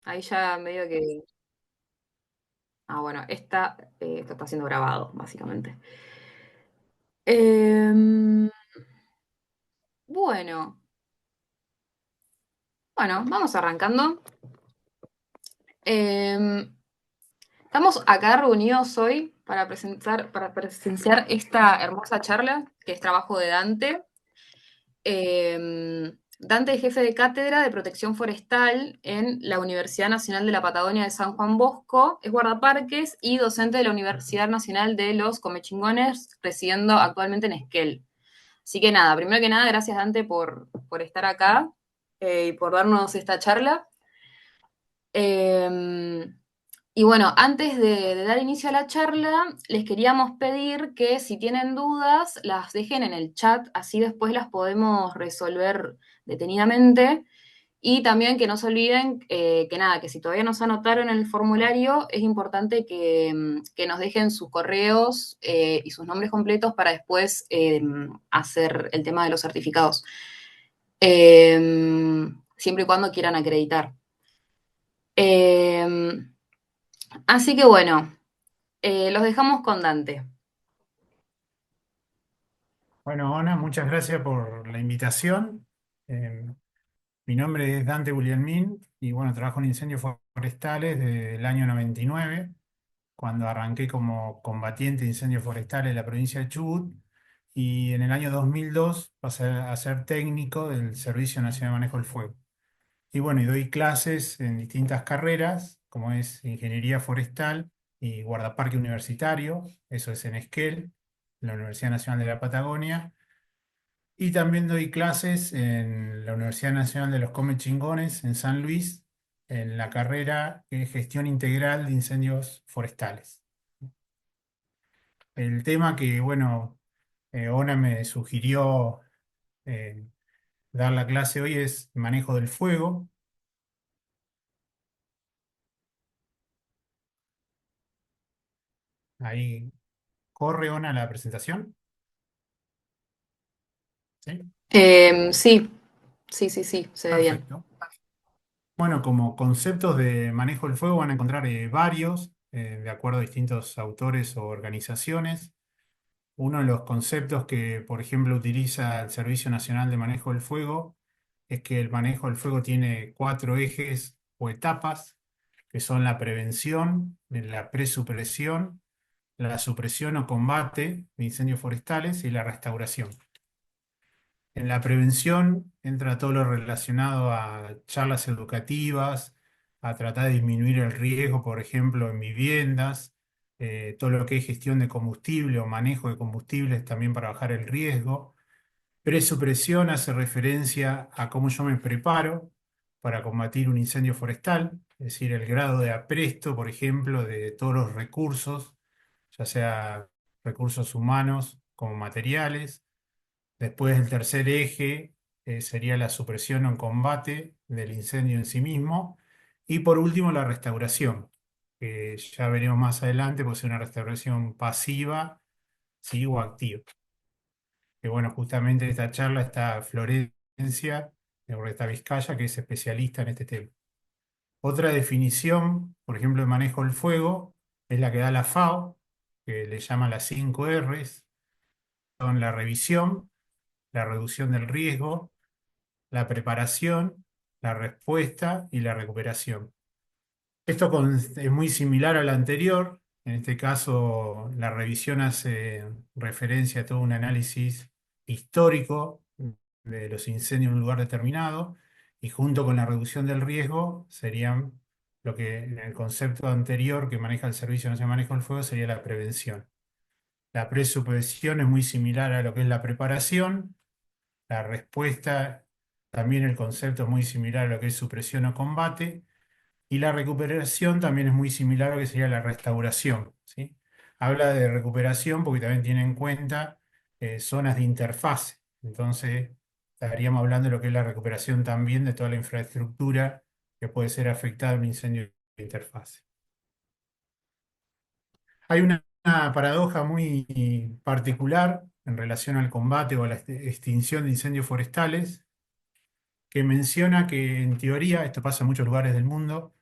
Ahí ya medio que... Ah, bueno, esto está siendo grabado, básicamente. Em, bueno, bueno, vamos arrancando. Em, Estamos acá reunidos hoy para presenciar esta hermosa charla, que es trabajo de Dante. Dante es jefe de cátedra de protección forestal en la Universidad Nacional de la Patagonia de San Juan Bosco, es guardaparques y docente de la Universidad Nacional de los Comechingones, residiendo actualmente en Esquel. Así que nada, primero que nada, gracias Dante por estar acá y por darnos esta charla. Eh, y bueno, antes de dar inicio a la charla, les queríamos pedir que si tienen dudas, las dejen en el chat, así después las podemos resolver detenidamente. Y también que no se olviden que nada, que si todavía no se anotaron en el formulario, es importante que nos dejen sus correos y sus nombres completos para después hacer el tema de los certificados. Siempre y cuando quieran acreditar. Eh, Así que bueno, los dejamos con Dante. Bueno, Ona, muchas gracias por la invitación. Eh, Mi nombre es Dante Guglielmin y bueno, trabajo en incendios forestales desde el año 99, cuando arranqué como combatiente de incendios forestales en la provincia de Chubut, y en el año 2002 pasé a ser técnico del Servicio Nacional de Manejo del Fuego. Y bueno, y doy clases en distintas carreras, como es ingeniería forestal y guardaparque universitario, eso es en Esquel, la Universidad Nacional de la Patagonia. Y también doy clases en la Universidad Nacional de los Comechingones en San Luis, en la carrera de Gestión Integral de Incendios Forestales. El tema que, bueno, Ona me sugirió eh, dar la clase hoy es manejo del fuego. Ahí corre Ona la presentación. ¿Sí? Sí, sí, se ve bien. Perfecto. Bueno, como conceptos de manejo del fuego van a encontrar varios, de acuerdo a distintos autores o organizaciones. Uno de los conceptos que, por ejemplo, utiliza el Servicio Nacional de Manejo del Fuego es que el manejo del fuego tiene cuatro ejes o etapas, que son la prevención, la presupresión, la supresión o combate de incendios forestales y la restauración. En la prevención entra todo lo relacionado a charlas educativas, a tratar de disminuir el riesgo, por ejemplo, en viviendas, todo lo que es gestión de combustible o manejo de combustibles también para bajar el riesgo. Presupresión hace referencia a cómo yo me preparo para combatir un incendio forestal, es decir, el grado de apresto, por ejemplo, de todos los recursos, ya sea recursos humanos como materiales. Después el tercer eje sería la supresión o combate del incendio en sí mismo. Y por último la restauración, que ya veremos más adelante, puede ser una restauración pasiva, sí, o activa. Que bueno, justamente en esta charla está Florencia de Urreta Vizcaya, que es especialista en este tema. Otra definición, por ejemplo, de manejo del fuego, es la que da la FAO, que le llama las 5 Rs, son la revisión, la reducción del riesgo, la preparación, la respuesta y la recuperación. Es muy similar a la anterior. En este caso, la revisión hace referencia a todo un análisis histórico de los incendios en un lugar determinado, y junto con la reducción del riesgo serían lo que en el concepto anterior que maneja el Servicio Nacional de Manejo del Fuego sería la prevención. La presuposición es muy similar a lo que es la preparación. La respuesta, también el concepto es muy similar a lo que es supresión o combate, y la recuperación también es muy similar a lo que sería la restauración, ¿sí? Habla de recuperación porque también tiene en cuenta zonas de interfase. Entonces, estaríamos hablando de lo que es la recuperación también de toda la infraestructura que puede ser afectada en un incendio de interfase. Hay una paradoja muy particular en relación al combate o a la extinción de incendios forestales, que menciona que en teoría, esto pasa en muchos lugares del mundo,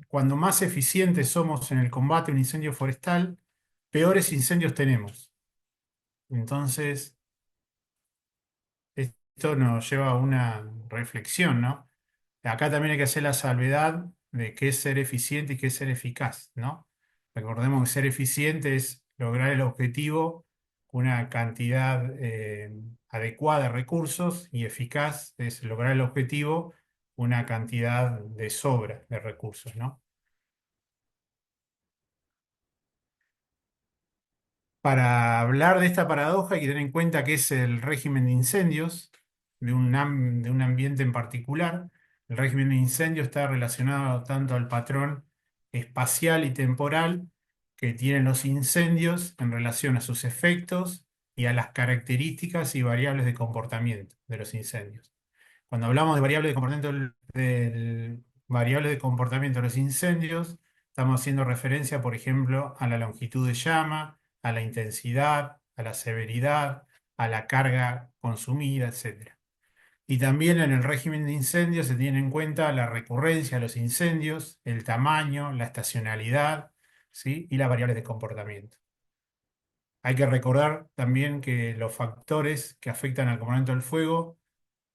cuando más eficientes somos en el combate a un incendio forestal, peores incendios tenemos. Entonces, esto nos lleva a una reflexión, ¿no? Acá también hay que hacer la salvedad de qué es ser eficiente y qué es ser eficaz, ¿no? Recordemos que ser eficiente es lograr el objetivo con una cantidad adecuada de recursos y eficaz es lograr el objetivo con una cantidad de sobra de recursos, ¿no? Para hablar de esta paradoja hay que tener en cuenta que es el régimen de incendios de un ambiente en particular. El régimen de incendio está relacionado tanto al patrón espacial y temporal que tienen los incendios en relación a sus efectos y a las características y variables de comportamiento de los incendios. Cuando hablamos de variables de comportamiento variables de comportamiento de los incendios, estamos haciendo referencia, por ejemplo, a la longitud de llama, a la intensidad, a la severidad, a la carga consumida, etcétera. Y también en el régimen de incendios se tiene en cuenta la recurrencia de los incendios, el tamaño, la estacionalidad, ¿sí? Y las variables de comportamiento. Hay que recordar también que los factores que afectan al comportamiento del fuego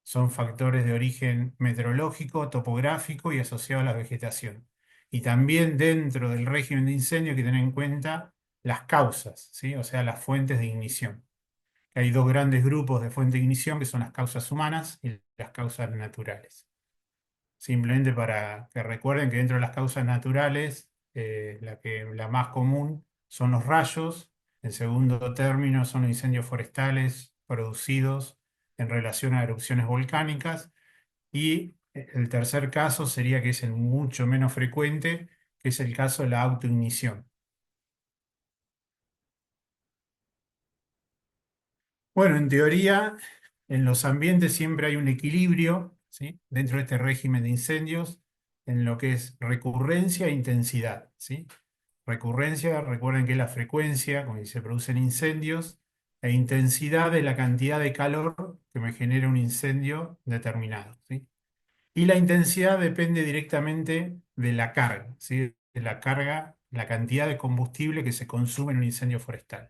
son factores de origen meteorológico, topográfico y asociado a la vegetación. Y también dentro del régimen de incendio hay que tener en cuenta las causas, ¿sí? O sea, las fuentes de ignición. Hay dos grandes grupos de fuentes de ignición que son las causas humanas y las causas naturales. Simplemente para que recuerden que dentro de las causas naturales, la más común son los rayos. En segundo término son los incendios forestales producidos en relación a erupciones volcánicas. Y el tercer caso sería que es el mucho menos frecuente, que es el caso de la autoignición. Bueno, en teoría, en los ambientes siempre hay un equilibrio, ¿sí? Dentro de este régimen de incendios, en lo que es recurrencia e intensidad, ¿sí? Recurrencia, recuerden que es la frecuencia con que se producen incendios, e intensidad es la cantidad de calor que me genera un incendio determinado, ¿sí? Y la intensidad depende directamente de la carga, ¿sí? De la carga, la cantidad de combustible que se consume en un incendio forestal.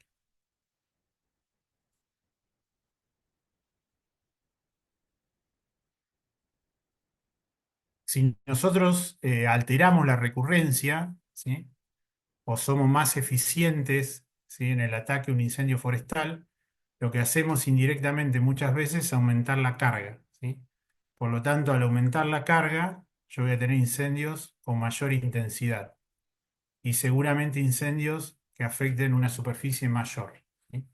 Si nosotros alteramos la recurrencia, ¿sí? O somos más eficientes, ¿sí? En el ataque a un incendio forestal, lo que hacemos indirectamente muchas veces es aumentar la carga, ¿sí? Por lo tanto, al aumentar la carga, yo voy a tener incendios con mayor intensidad y seguramente incendios que afecten una superficie mayor, ¿sí?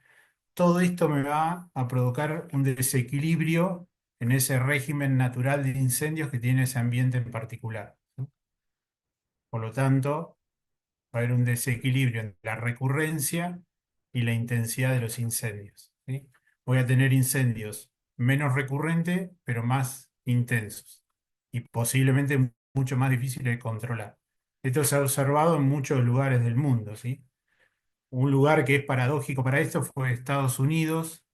Todo esto me va a provocar un desequilibrio en ese régimen natural de incendios que tiene ese ambiente en particular, ¿sí? Por lo tanto, va a haber un desequilibrio entre la recurrencia y la intensidad de los incendios, ¿sí? Voy a tener incendios menos recurrentes, pero más intensos y posiblemente mucho más difíciles de controlar. Esto se ha observado en muchos lugares del mundo, ¿sí? Un lugar que es paradójico para esto fue Estados Unidos,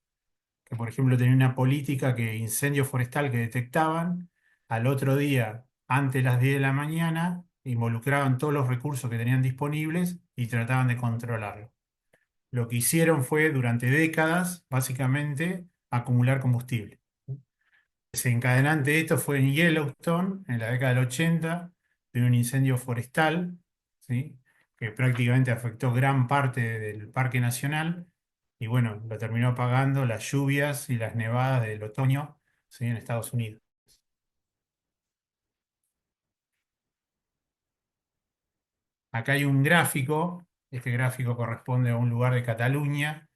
que por ejemplo tenía una política que incendio forestal que detectaban, al otro día, antes de las 10 de la mañana, involucraban todos los recursos que tenían disponibles y trataban de controlarlo. Lo que hicieron fue, durante décadas, básicamente, acumular combustible. Desencadenante de esto fue en Yellowstone, en la década del 80, de un incendio forestal, ¿sí? Que prácticamente afectó gran parte del Parque Nacional y bueno, lo terminó apagando las lluvias y las nevadas del otoño, ¿sí? En Estados Unidos. Acá hay un gráfico, este gráfico corresponde a un lugar de Cataluña,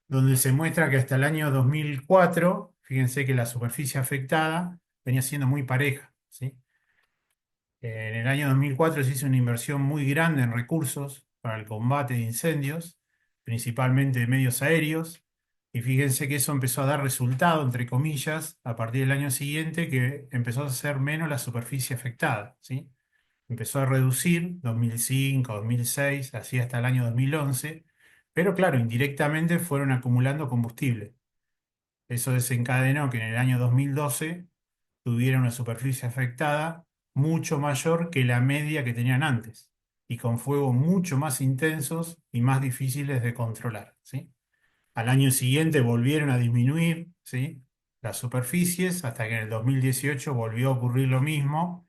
donde se muestra que hasta el año 2004, fíjense que la superficie afectada venía siendo muy pareja, ¿sí? En el año 2004 se hizo una inversión muy grande en recursos para el combate de incendios, principalmente de medios aéreos, y fíjense que eso empezó a dar resultado, entre comillas, a partir del año siguiente, que empezó a ser menos la superficie afectada, ¿sí? Empezó a reducir 2005, 2006, así hasta el año 2011, pero claro, indirectamente fueron acumulando combustible. Eso desencadenó que en el año 2012 tuviera una superficie afectada mucho mayor que la media que tenían antes y con fuegos mucho más intensos y más difíciles de controlar, ¿sí? Al año siguiente volvieron a disminuir, ¿sí? Las superficies hasta que en el 2018 volvió a ocurrir lo mismo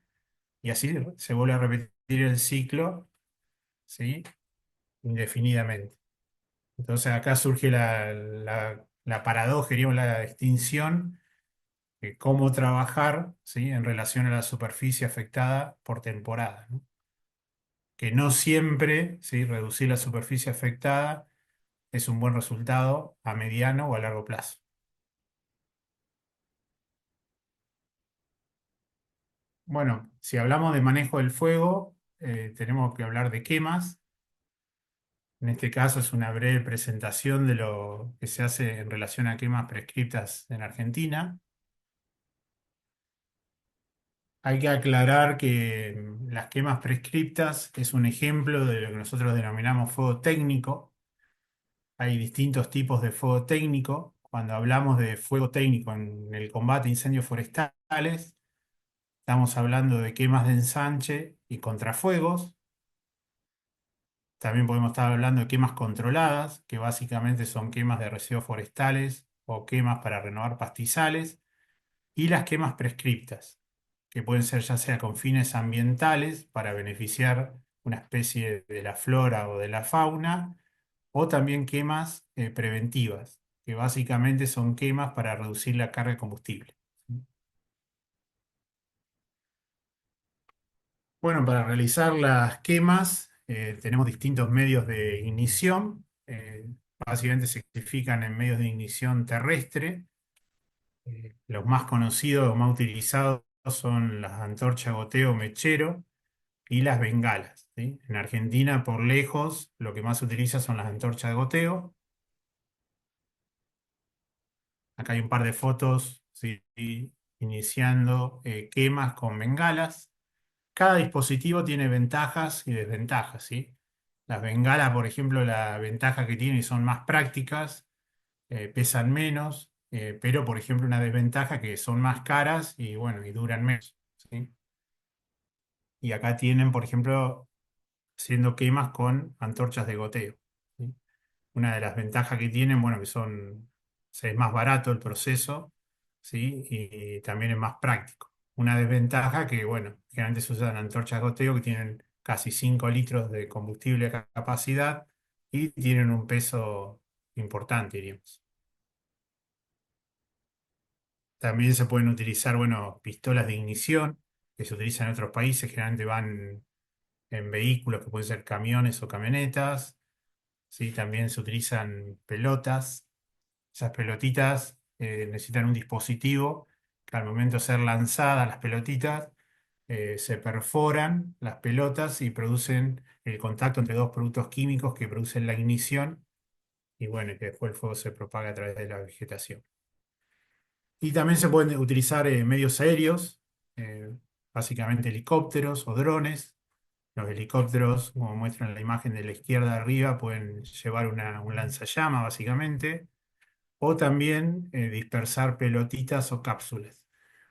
y así se vuelve a repetir el ciclo, ¿sí? Indefinidamente. Entonces acá surge la paradoja, diríamos, la extinción, cómo trabajar, ¿sí? En relación a la superficie afectada por temporada, ¿no? Que no siempre, ¿sí? Reducir la superficie afectada es un buen resultado a mediano o a largo plazo. Bueno, si hablamos de manejo del fuego, tenemos que hablar de quemas. En este caso es una breve presentación de lo que se hace en relación a quemas prescriptas en Argentina. Hay que aclarar que las quemas prescriptas es un ejemplo de lo que nosotros denominamos fuego técnico. Hay distintos tipos de fuego técnico. Cuando hablamos de fuego técnico en el combate a incendios forestales, estamos hablando de quemas de ensanche y contrafuegos. También podemos estar hablando de quemas controladas, que básicamente son quemas de residuos forestales o quemas para renovar pastizales, y las quemas prescriptas, que pueden ser ya sea con fines ambientales para beneficiar una especie de la flora o de la fauna, o también quemas preventivas, que básicamente son quemas para reducir la carga de combustible. Bueno, para realizar las quemas tenemos distintos medios de ignición. Básicamente se clasifican en medios de ignición terrestre. Los más conocidos o más utilizados son las antorchas goteo mechero y las bengalas, ¿sí? En Argentina, por lejos, lo que más se utiliza son las antorchas de goteo. Acá hay un par de fotos, ¿sí? Iniciando quemas con bengalas. Cada dispositivo tiene ventajas y desventajas, ¿sí? Las bengalas, por ejemplo, la ventaja que tienen son más prácticas, pesan menos, pero, por ejemplo, una desventaja que son más caras y, bueno, y duran menos, ¿sí? Y acá tienen, por ejemplo, haciendo quemas con antorchas de goteo, ¿sí? Una de las ventajas que tienen, bueno, que son, es más barato el proceso, ¿sí? Y también es más práctico. Una desventaja que, bueno, generalmente se usan antorchas goteo que tienen casi 5 litros de combustible de capacidad y tienen un peso importante, diríamos. También se pueden utilizar, bueno, pistolas de ignición que se utilizan en otros países, generalmente van en vehículos que pueden ser camiones o camionetas, ¿sí? También se utilizan pelotas. Esas pelotitas necesitan un dispositivo que al momento de ser lanzadas las pelotitas, se perforan las pelotas y producen el contacto entre dos productos químicos que producen la ignición y bueno, que después el fuego se propaga a través de la vegetación. Y también se pueden utilizar medios aéreos, eh, básicamente helicópteros o drones. Los helicópteros, como muestran en la imagen de la izquierda arriba, pueden llevar un lanzallamas básicamente o también dispersar pelotitas o cápsulas.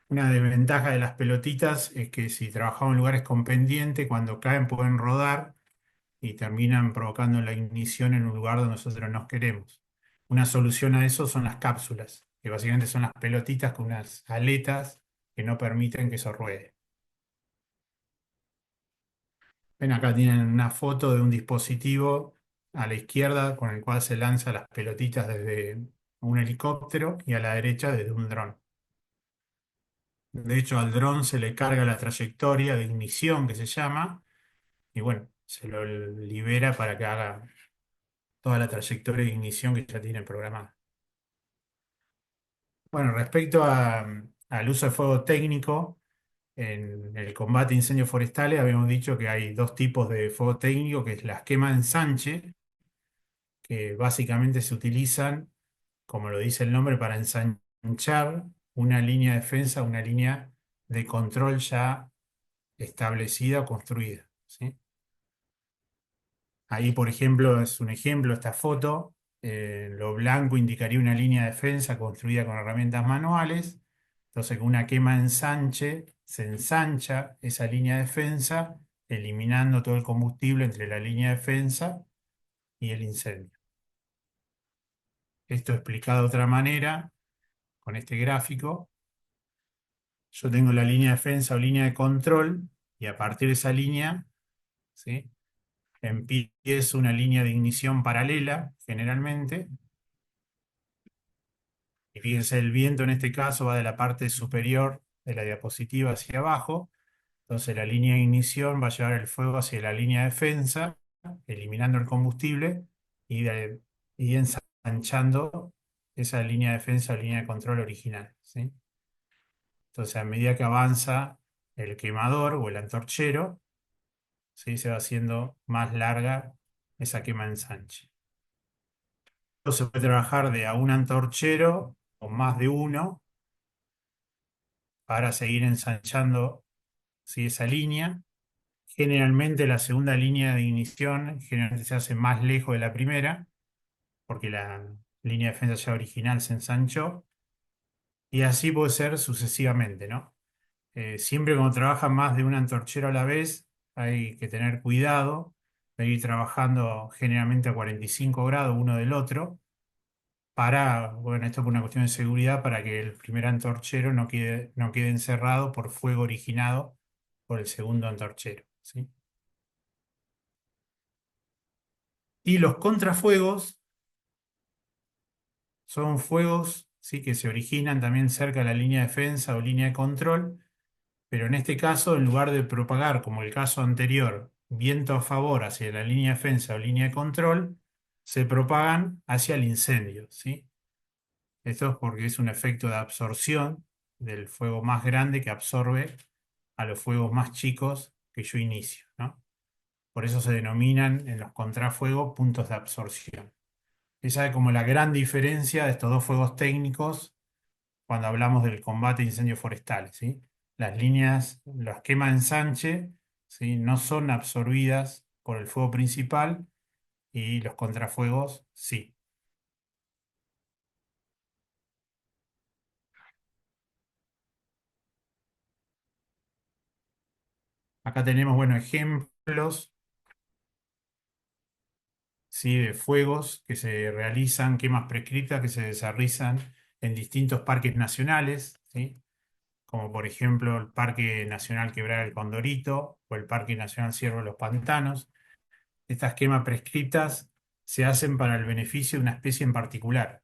Una desventaja de las pelotitas es que si trabajamos en lugares con pendiente, cuando caen pueden rodar y terminan provocando la ignición en un lugar donde nosotros no queremos. Una solución a eso son las cápsulas, que básicamente son las pelotitas con unas aletas que no permiten que eso ruede. Ven acá tienen una foto de un dispositivo a la izquierda con el cual se lanzan las pelotitas desde un helicóptero y a la derecha desde un dron. De hecho, al dron se le carga la trayectoria de ignición que se llama, y bueno, se lo libera para que haga toda la trayectoria de ignición que ya tiene programada. Bueno, respecto al uso de fuego técnico en el combate a incendios forestales, habíamos dicho que hay dos tipos de fuego técnico, que es las quemas de ensanche, que básicamente se utilizan, como lo dice el nombre, para ensanchar una línea de defensa, una línea de control ya establecida o construida, ¿sí? Ahí, por ejemplo, es un ejemplo esta foto. Lo blanco indicaría una línea de defensa construida con herramientas manuales. Entonces, con una quema ensanche, se ensancha esa línea de defensa, eliminando todo el combustible entre la línea de defensa y el incendio. Esto explicado de otra manera, con este gráfico, yo tengo la línea de defensa o línea de control, y a partir de esa línea, ¿sí?, empiezo una línea de ignición paralela, generalmente, y fíjense, el viento en este caso va de la parte superior de la diapositiva hacia abajo. Entonces la línea de ignición va a llevar el fuego hacia la línea de defensa, eliminando el combustible y, y ensanchando esa línea de defensa o línea de control original, ¿sí? Entonces, a medida que avanza el quemador o el antorchero, ¿sí?, se va haciendo más larga esa quema de ensanche. Esto se puede trabajar de a un antorchero o más de uno para seguir ensanchando, ¿sí?, esa línea. Generalmente la segunda línea de ignición generalmente se hace más lejos de la primera, porque la línea de defensa ya original se ensanchó, y así puede ser sucesivamente, ¿no? Siempre cuando trabajan más de un antorchero a la vez, hay que tener cuidado de ir trabajando generalmente a 45 grados uno del otro, para, bueno, esto por una cuestión de seguridad, para que el primer antorchero no quede encerrado por fuego originado por el segundo antorchero, ¿sí? Y los contrafuegos son fuegos, ¿sí?, que se originan también cerca de la línea de defensa o línea de control, pero en este caso, en lugar de propagar, como el caso anterior, viento a favor hacia la línea de defensa o línea de control, se propagan hacia el incendio, ¿sí? Esto es porque es un efecto de absorción del fuego más grande que absorbe a los fuegos más chicos que yo inicio, ¿no? Por eso se denominan en los contrafuegos puntos de absorción. Esa es como la gran diferencia de estos dos fuegos técnicos cuando hablamos del combate de incendios forestales, ¿sí? Las líneas, las quemas de ensanche, ¿sí?, no son absorbidas por el fuego principal, y los contrafuegos sí. Acá tenemos, bueno, ejemplos, ¿sí?, de fuegos que se realizan, quemas prescriptas que se desarrollan en distintos parques nacionales, ¿sí?, como por ejemplo el Parque Nacional Quebrada del Condorito o el Parque Nacional Cierro de los Pantanos. Estas quemas prescriptas se hacen para el beneficio de una especie en particular.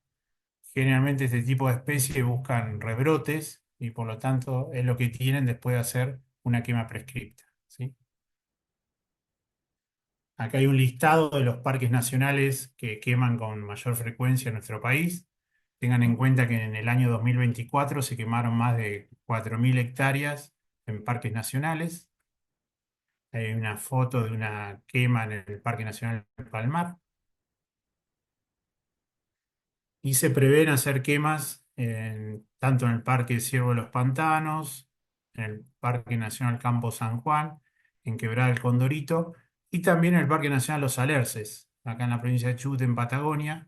Generalmente este tipo de especies buscan rebrotes y por lo tanto es lo que tienen después de hacer una quema prescripta, ¿sí? Acá hay un listado de los parques nacionales que queman con mayor frecuencia en nuestro país. Tengan en cuenta que en el año 2024 se quemaron más de 4.000 hectáreas en parques nacionales. Hay una foto de una quema en el Parque Nacional del Palmar. Y se prevén hacer quemas tanto en el Parque Ciervo de los Pantanos, en el Parque Nacional Campo San Juan, en Quebrada del Condorito, y también en el Parque Nacional Los Alerces, acá en la provincia de Chubut, en Patagonia,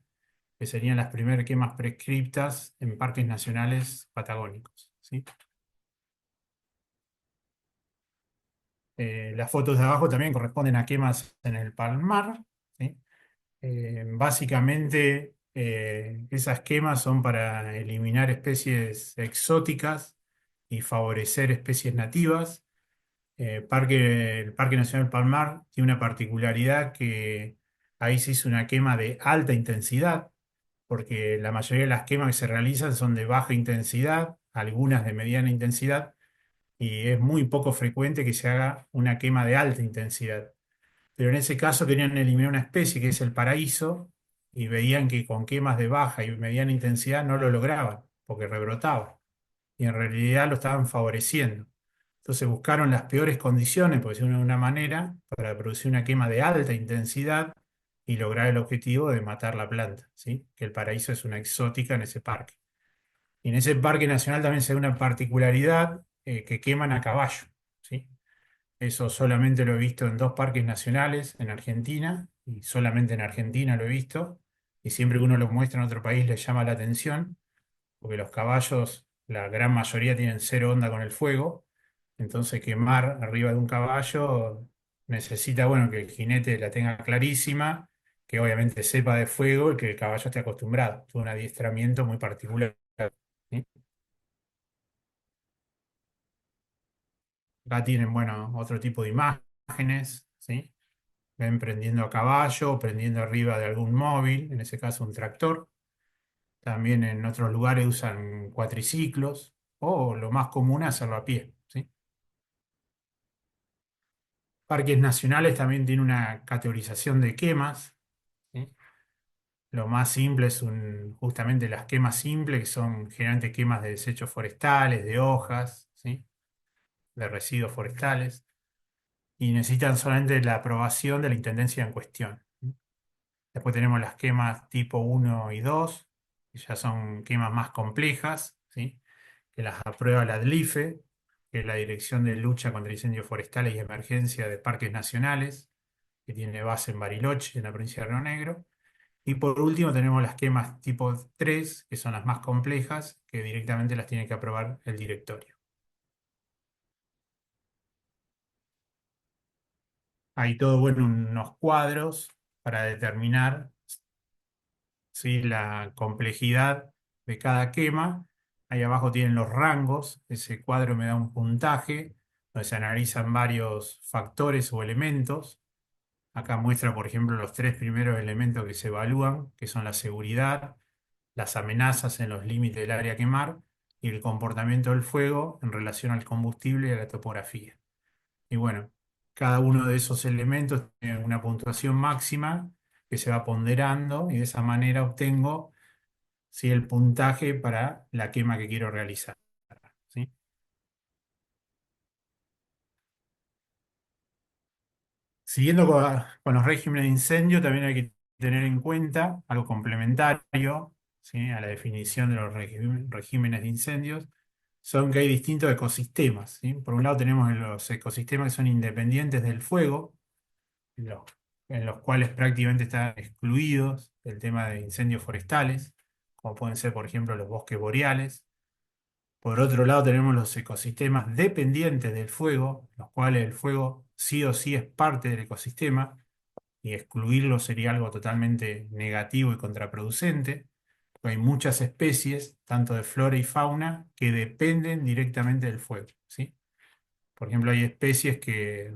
que serían las primeras quemas prescriptas en parques nacionales patagónicos, ¿sí? Las fotos de abajo también corresponden a quemas en el Palmar, ¿sí? Básicamente, esas quemas son para eliminar especies exóticas y favorecer especies nativas. El Parque Nacional Palmar tiene una particularidad, que ahí se hizo una quema de alta intensidad, porque la mayoría de las quemas que se realizan son de baja intensidad, algunas de mediana intensidad, y es muy poco frecuente que se haga una quema de alta intensidad. Pero en ese caso querían eliminar una especie que es el paraíso, y veían que con quemas de baja y mediana intensidad no lo lograban, porque rebrotaba. Y en realidad lo estaban favoreciendo. Entonces buscaron las peores condiciones, por decirlo de una manera, para producir una quema de alta intensidad y lograr el objetivo de matar la planta, ¿sí? Que el paraíso es una exótica en ese parque. Y en ese parque nacional también se da una particularidad, que queman a caballo, ¿sí? Eso solamente lo he visto en dos parques nacionales en Argentina, y solamente en Argentina lo he visto, y siempre que uno lo muestra en otro país le llama la atención, porque los caballos la gran mayoría tienen cero onda con el fuego. Entonces quemar arriba de un caballo necesita, bueno, que el jinete la tenga clarísima, que obviamente sepa de fuego y que el caballo esté acostumbrado. Es un adiestramiento muy particular. ¿Sí? Acá tienen, bueno, otro tipo de imágenes, ¿sí? Ven prendiendo a caballo o prendiendo arriba de algún móvil, en ese caso un tractor. También en otros lugares usan cuatriciclos o lo más común es hacerlo a pie, ¿sí? Parques nacionales también tienen una categorización de quemas, ¿sí? Lo más simple es justamente las quemas simples, que son generalmente quemas de desechos forestales, de hojas, ¿sí? De residuos forestales, y necesitan solamente la aprobación de la intendencia en cuestión. Después tenemos las quemas tipo uno y 2 que ya son quemas más complejas, ¿sí? Que las aprueba la DLIFE, que es la Dirección de Lucha contra Incendios Forestales y Emergencia de Parques Nacionales, que tiene base en Bariloche, en la provincia de Río Negro. Y por último tenemos las quemas tipo 3 que son las más complejas, que directamente las tiene que aprobar el directorio. Hay todo, bueno, unos cuadros para determinar, ¿sí? La complejidad de cada quema. Ahí abajo tienen los rangos. Ese cuadro me da un puntaje donde se analizan varios factores o elementos. Acá muestra, por ejemplo, los tres primeros elementos que se evalúan, que son la seguridad, las amenazas en los límites del área a quemar y el comportamiento del fuego en relación al combustible y a la topografía. Y bueno, cada uno de esos elementos tiene una puntuación máxima que se va ponderando y de esa manera obtengo, ¿sí? El puntaje para la quema que quiero realizar, ¿sí? Siguiendo con los regímenes de incendio, también hay que tener en cuenta algo complementario, ¿sí? A la definición de los regímenes de incendios, son que hay distintos ecosistemas, ¿sí? Por un lado tenemos los ecosistemas que son independientes del fuego, en los, en los cuales prácticamente están excluidos del tema de incendios forestales, como pueden ser, por ejemplo, los bosques boreales. Por otro lado, tenemos los ecosistemas dependientes del fuego, los cuales el fuego sí o sí es parte del ecosistema y excluirlo sería algo totalmente negativo y contraproducente, porque hay muchas especies, tanto de flora y fauna, que dependen directamente del fuego, ¿sí? Por ejemplo, hay especies que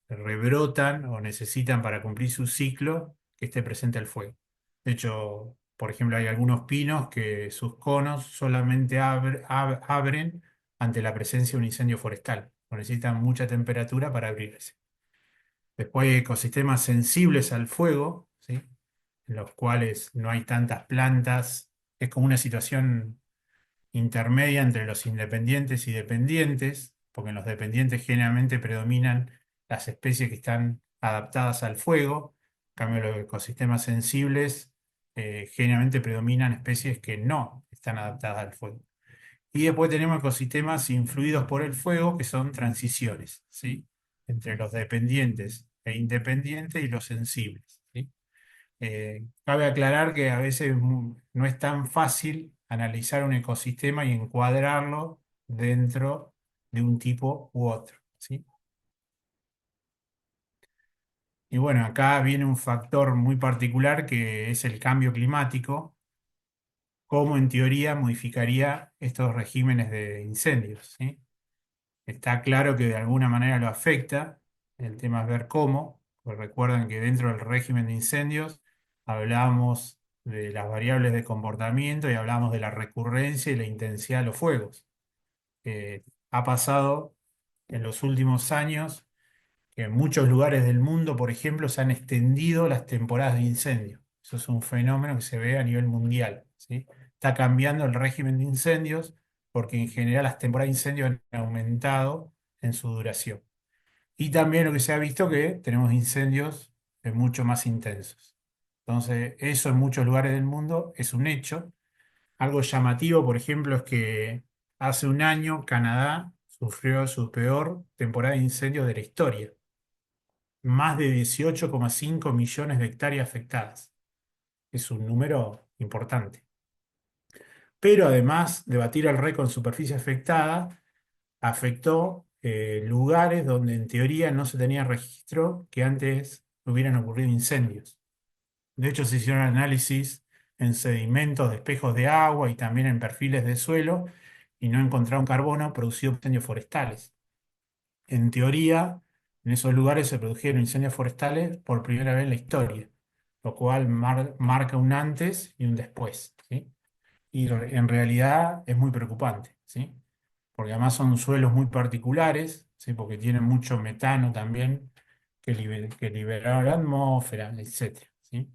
rebrotan o necesitan para cumplir su ciclo que esté presente el fuego. De hecho, por ejemplo, hay algunos pinos que sus conos solamente abren ante la presencia de un incendio forestal, o necesitan mucha temperatura para abrirse. Después hay ecosistemas sensibles al fuego, ¿sí? En los cuales no hay tantas plantas. Es como una situación intermedia entre los independientes y dependientes, porque en los dependientes generalmente predominan las especies que están adaptadas al fuego. En cambio, los ecosistemas sensibles generalmente predominan especies que no están adaptadas al fuego. Y después tenemos ecosistemas influidos por el fuego, que son transiciones, ¿sí? Entre los dependientes e independientes y los sensibles, ¿sí? Cabe aclarar que a veces no es tan fácil analizar un ecosistema y encuadrarlo dentro de un tipo u otro, ¿sí? Y bueno, acá viene un factor muy particular que es el cambio climático, cómo en teoría modificaría estos regímenes de incendios, ¿sí? Está claro que de alguna manera lo afecta, el tema es ver cómo, pues recuerden que dentro del régimen de incendios hablamos de las variables de comportamiento y hablamos de la recurrencia y la intensidad de los fuegos. Ha pasado en los últimos años que en muchos lugares del mundo, por ejemplo, se han extendido las temporadas de incendio. Eso es un fenómeno que se ve a nivel mundial, ¿sí? Está cambiando el régimen de incendios porque en general las temporadas de incendio han aumentado en su duración. Y también lo que se ha visto que tenemos incendios mucho más intensos. Entonces, eso en muchos lugares del mundo es un hecho. Algo llamativo, por ejemplo, es que hace un año Canadá sufrió su peor temporada de incendios de la historia, más de 18,5 millones de hectáreas afectadas. Es un número importante. pero además de batir el récord en superficie afectada, afectó lugares donde en teoría no se tenía registro que antes hubieran ocurrido incendios. De hecho, se hicieron análisis en sedimentos de espejos de agua y también en perfiles de suelo y no encontraron carbono producido por incendios forestales. En teoría, en esos lugares se produjeron incendios forestales por primera vez en la historia, lo cual marca un antes y un después, ¿sí? Y en realidad es muy preocupante, ¿sí? Porque además son suelos muy particulares, ¿sí? Porque tienen mucho metano también que liberar la atmósfera, etcétera, ¿sí?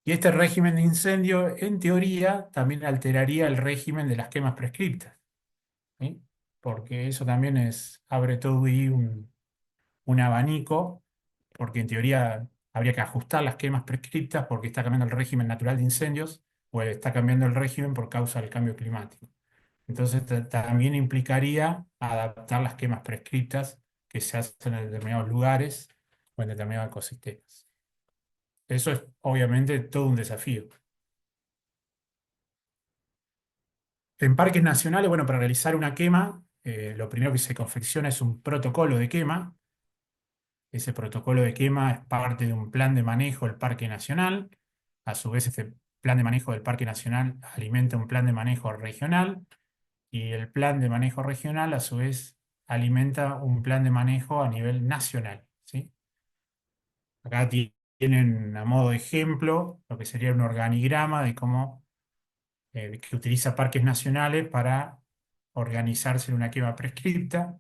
Y este régimen de incendio, en teoría, también alteraría el régimen de las quemas prescriptas, ¿sí? Porque eso también abre todo ahí un abanico, porque en teoría habría que ajustar las quemas prescriptas porque está cambiando el régimen natural de incendios o está cambiando el régimen por causa del cambio climático. Entonces también implicaría adaptar las quemas prescriptas que se hacen en determinados lugares o en determinados ecosistemas. Eso es obviamente todo un desafío. En parques nacionales, bueno, para realizar una quema, lo primero que se confecciona es un protocolo de quema. Ese protocolo de quema es parte de un plan de manejo del Parque Nacional. A su vez, este plan de manejo del Parque Nacional alimenta un plan de manejo regional y el plan de manejo regional, a su vez, alimenta un plan de manejo a nivel nacional, ¿sí? Acá tienen a modo de ejemplo lo que sería un organigrama de cómo que utiliza parques nacionales para organizarse en una quema prescripta.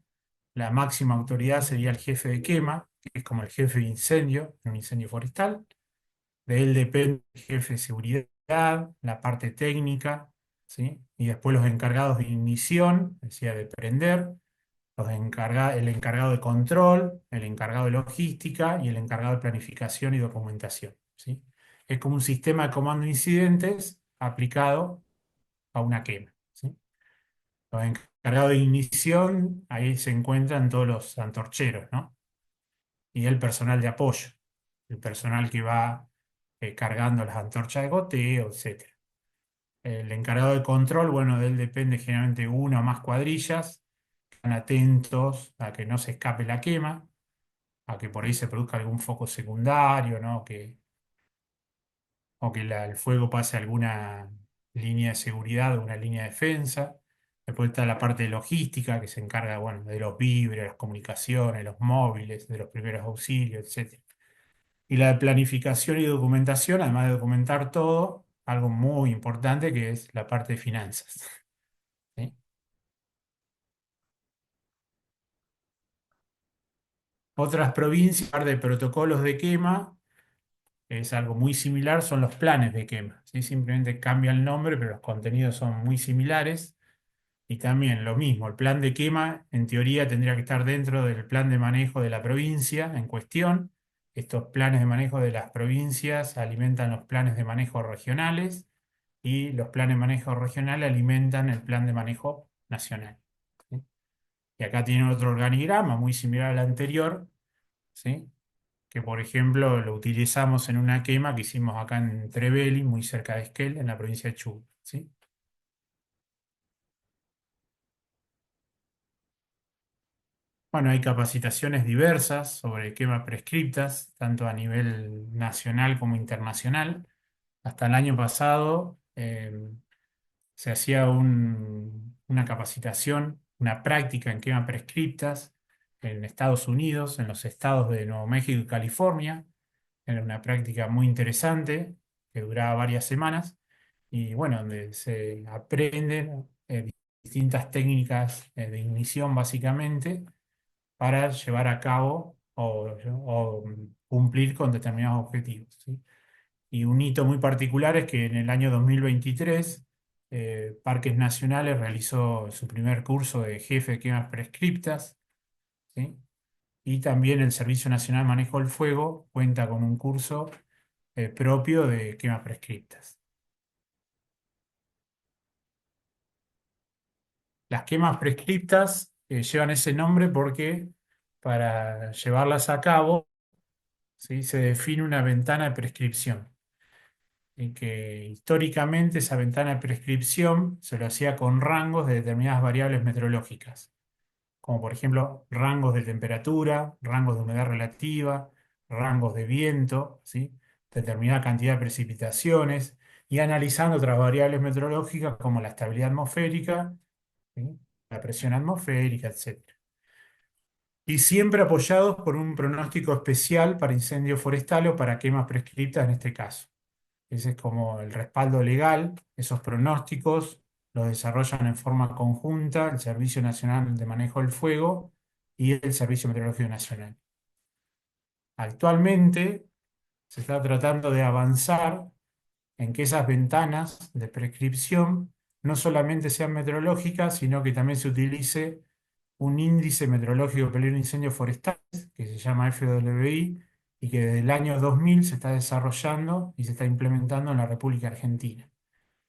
La máxima autoridad sería el jefe de quema, que es como el jefe de incendio en un incendio forestal. De él depende el jefe de seguridad, la parte técnica, ¿sí? Y después los encargados de ignición, es decir, de prender, el encargado de control, el encargado de logística y el encargado de planificación y documentación, ¿sí? Es como un sistema de comando de incidentes aplicado a una quema, ¿sí? Los encargados de ignición, ahí se encuentran todos los antorcheros, ¿no? Y el personal de apoyo, el personal que va cargando las antorchas de goteo, etcétera. El encargado de control, bueno, de él depende generalmente una o más cuadrillas, que están atentos a que no se escape la quema, a que por ahí se produzca algún foco secundario, ¿no? O que el fuego pase a alguna línea de seguridad o una línea de defensa. Después está la parte de logística, que se encarga, bueno, de los víveres, las comunicaciones, los móviles, de los primeros auxilios, etc. Y la de planificación y documentación, además de documentar todo, algo muy importante que es la parte de finanzas, ¿sí? Otras provincias, par de protocolos de quema, es algo muy similar, son los planes de quema, ¿sí? Simplemente cambia el nombre, pero los contenidos son muy similares. Y también lo mismo, el plan de quema en teoría tendría que estar dentro del plan de manejo de la provincia en cuestión. Estos planes de manejo de las provincias alimentan los planes de manejo regionales y los planes de manejo regional alimentan el plan de manejo nacional, ¿sí? Y acá tiene otro organigrama muy similar al anterior, ¿sí? Que por ejemplo lo utilizamos en una quema que hicimos acá en Trebelli, muy cerca de Esquel, en la provincia de Chubut, ¿sí? Bueno, hay capacitaciones diversas sobre quemas prescriptas, tanto a nivel nacional como internacional. Hasta el año pasado se hacía una capacitación, una práctica en quemas prescriptas en Estados Unidos, en los estados de Nuevo México y California. Era una práctica muy interesante que duraba varias semanas y bueno, donde se aprenden distintas técnicas de ignición básicamente para llevar a cabo o cumplir con determinados objetivos, ¿sí? Y un hito muy particular es que en el año 2023 Parques Nacionales realizó su primer curso de jefe de quemas prescriptas, ¿sí? Y también el Servicio Nacional de Manejo del Fuego cuenta con un curso propio de quemas prescriptas. Las quemas prescriptas llevan ese nombre porque para llevarlas a cabo, ¿sí? Se define una ventana de prescripción. y que históricamente esa ventana de prescripción se lo hacía con rangos de determinadas variables meteorológicas, como por ejemplo rangos de temperatura, rangos de humedad relativa, rangos de viento, ¿sí? Determinada cantidad de precipitaciones, y analizando otras variables meteorológicas como la estabilidad atmosférica, ¿sí? La presión atmosférica, etcétera. Y siempre apoyados por un pronóstico especial para incendio forestal o para quemas prescriptas en este caso. Ese es como el respaldo legal. Esos pronósticos los desarrollan en forma conjunta el Servicio Nacional de Manejo del Fuego y el Servicio Meteorológico Nacional. Actualmente se está tratando de avanzar en que esas ventanas de prescripción no solamente sean meteorológicas, sino que también se utilice un índice meteorológico de peligro de incendios forestales, que se llama FWI, y que desde el año 2000 se está desarrollando y se está implementando en la República Argentina.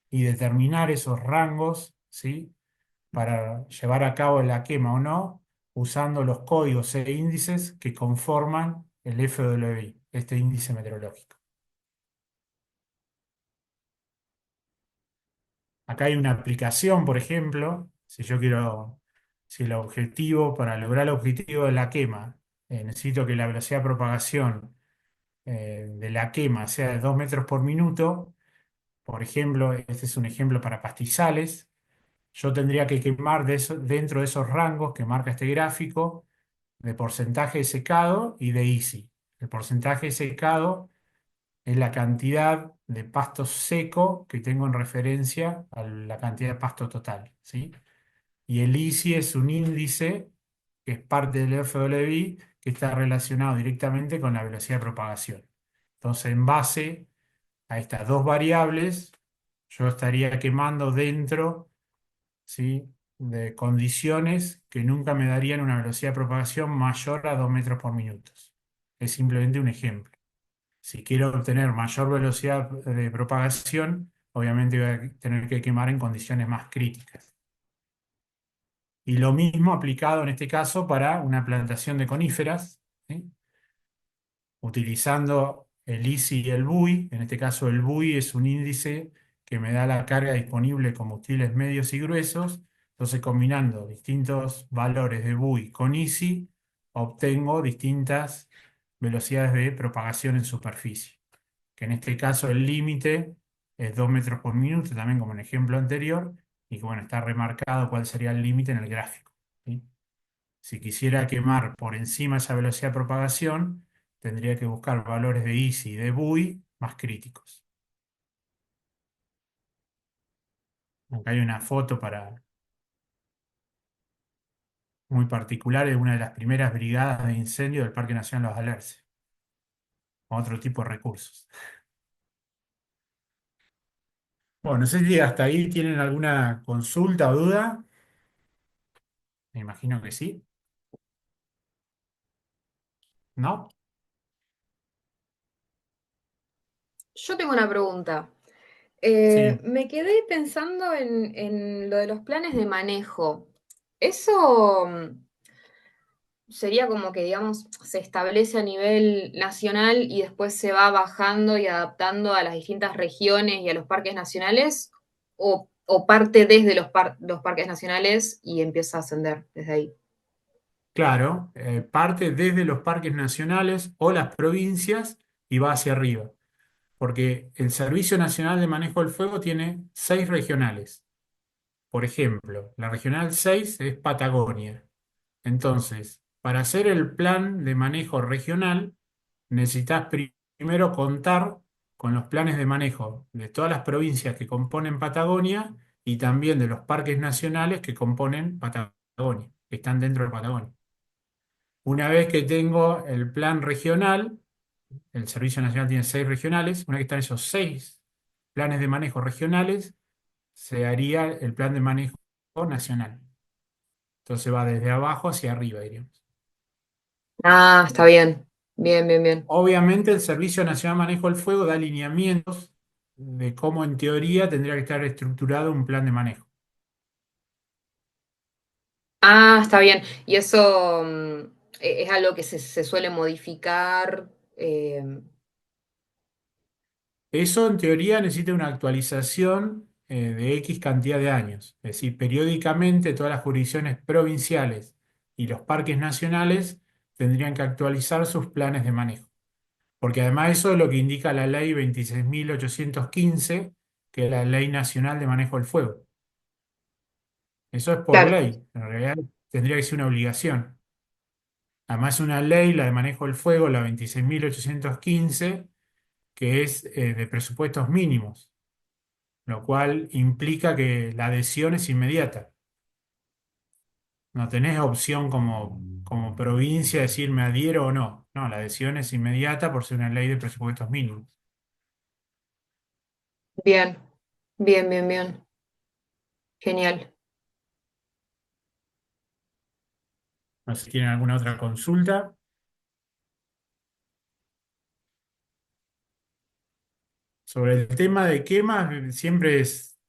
Y determinar esos rangos, ¿sí? Para llevar a cabo la quema o no, usando los códigos e índices que conforman el FWI, este índice meteorológico. Acá hay una aplicación, por ejemplo, si yo quiero, si el objetivo, para lograr el objetivo de la quema, necesito que la velocidad de propagación de la quema sea de 2 metros por minuto, por ejemplo, este es un ejemplo para pastizales, yo tendría que quemar dentro de esos rangos que marca este gráfico de porcentaje de secado y de ISI. El porcentaje de secado es la cantidad de pasto seco que tengo en referencia a la cantidad de pasto total, ¿sí? Y el ISI es un índice que es parte del FWI que está relacionado directamente con la velocidad de propagación. Entonces, en base a estas dos variables, yo estaría quemando dentro, ¿sí? De condiciones que nunca me darían una velocidad de propagación mayor a 2 metros por minuto. Es simplemente un ejemplo. Si quiero obtener mayor velocidad de propagación, obviamente voy a tener que quemar en condiciones más críticas. Y lo mismo aplicado en este caso para una plantación de coníferas, ¿sí? Utilizando el ISI y el BUI. En este caso el BUI es un índice que me da la carga disponible de combustibles medios y gruesos. Entonces, combinando distintos valores de BUI con ISI, obtengo distintas velocidades de propagación en superficie, que en este caso el límite es 2 metros por minuto, también como en el ejemplo anterior, y que bueno, está remarcado cuál sería el límite en el gráfico, ¿sí? Si quisiera quemar por encima de esa velocidad de propagación, tendría que buscar valores de ISI y de BUI más críticos. Acá hay una foto muy particular de una de las primeras brigadas de incendio del Parque Nacional Los Alerces, con otro tipo de recursos. Bueno, no sé si hasta ahí tienen alguna consulta o duda. Me imagino que sí. ¿No? Yo tengo una pregunta. Sí. Me quedé pensando en lo de los planes de manejo. ¿Eso sería como que, digamos, se establece a nivel nacional y después se va bajando y adaptando a las distintas regiones y a los parques nacionales? ¿O parte desde los parques nacionales y empieza a ascender desde ahí? Claro, parte desde los parques nacionales o las provincias y va hacia arriba, porque el Servicio Nacional de Manejo del Fuego tiene 6 regionales. Por ejemplo, la regional 6 es Patagonia. Entonces, para hacer el plan de manejo regional, necesitas primero contar con los planes de manejo de todas las provincias que componen Patagonia y también de los parques nacionales que componen Patagonia, que están dentro de Patagonia. Una vez que tengo el plan regional, el Servicio Nacional tiene 6 regionales, una vez que están esos 6 planes de manejo regionales, se haría el plan de manejo nacional. Entonces va desde abajo hacia arriba, diríamos. Ah, está bien. Bien, bien, bien. Obviamente el Servicio Nacional de Manejo del Fuego da lineamientos de cómo en teoría tendría que estar estructurado un plan de manejo. Ah, está bien. Y eso es algo que se suele modificar. Eso en teoría necesita una actualización de X cantidad de años. Es decir, periódicamente todas las jurisdicciones provinciales y los parques nacionales tendrían que actualizar sus planes de manejo. Porque además eso es lo que indica la ley 26.815, que es la Ley Nacional de Manejo del Fuego. Eso es por Claro, ley. En realidad tendría que ser una obligación. Además, una ley, la de manejo del fuego, la 26.815, que es de presupuestos mínimos, lo cual implica que la adhesión es inmediata. No tenés opción como provincia de decir me adhiero o no. No, la adhesión es inmediata por ser una ley de presupuestos mínimos. bien, bien, bien, bien. Genial. No sé si tienen alguna otra consulta. Sobre el tema de quemas, siempre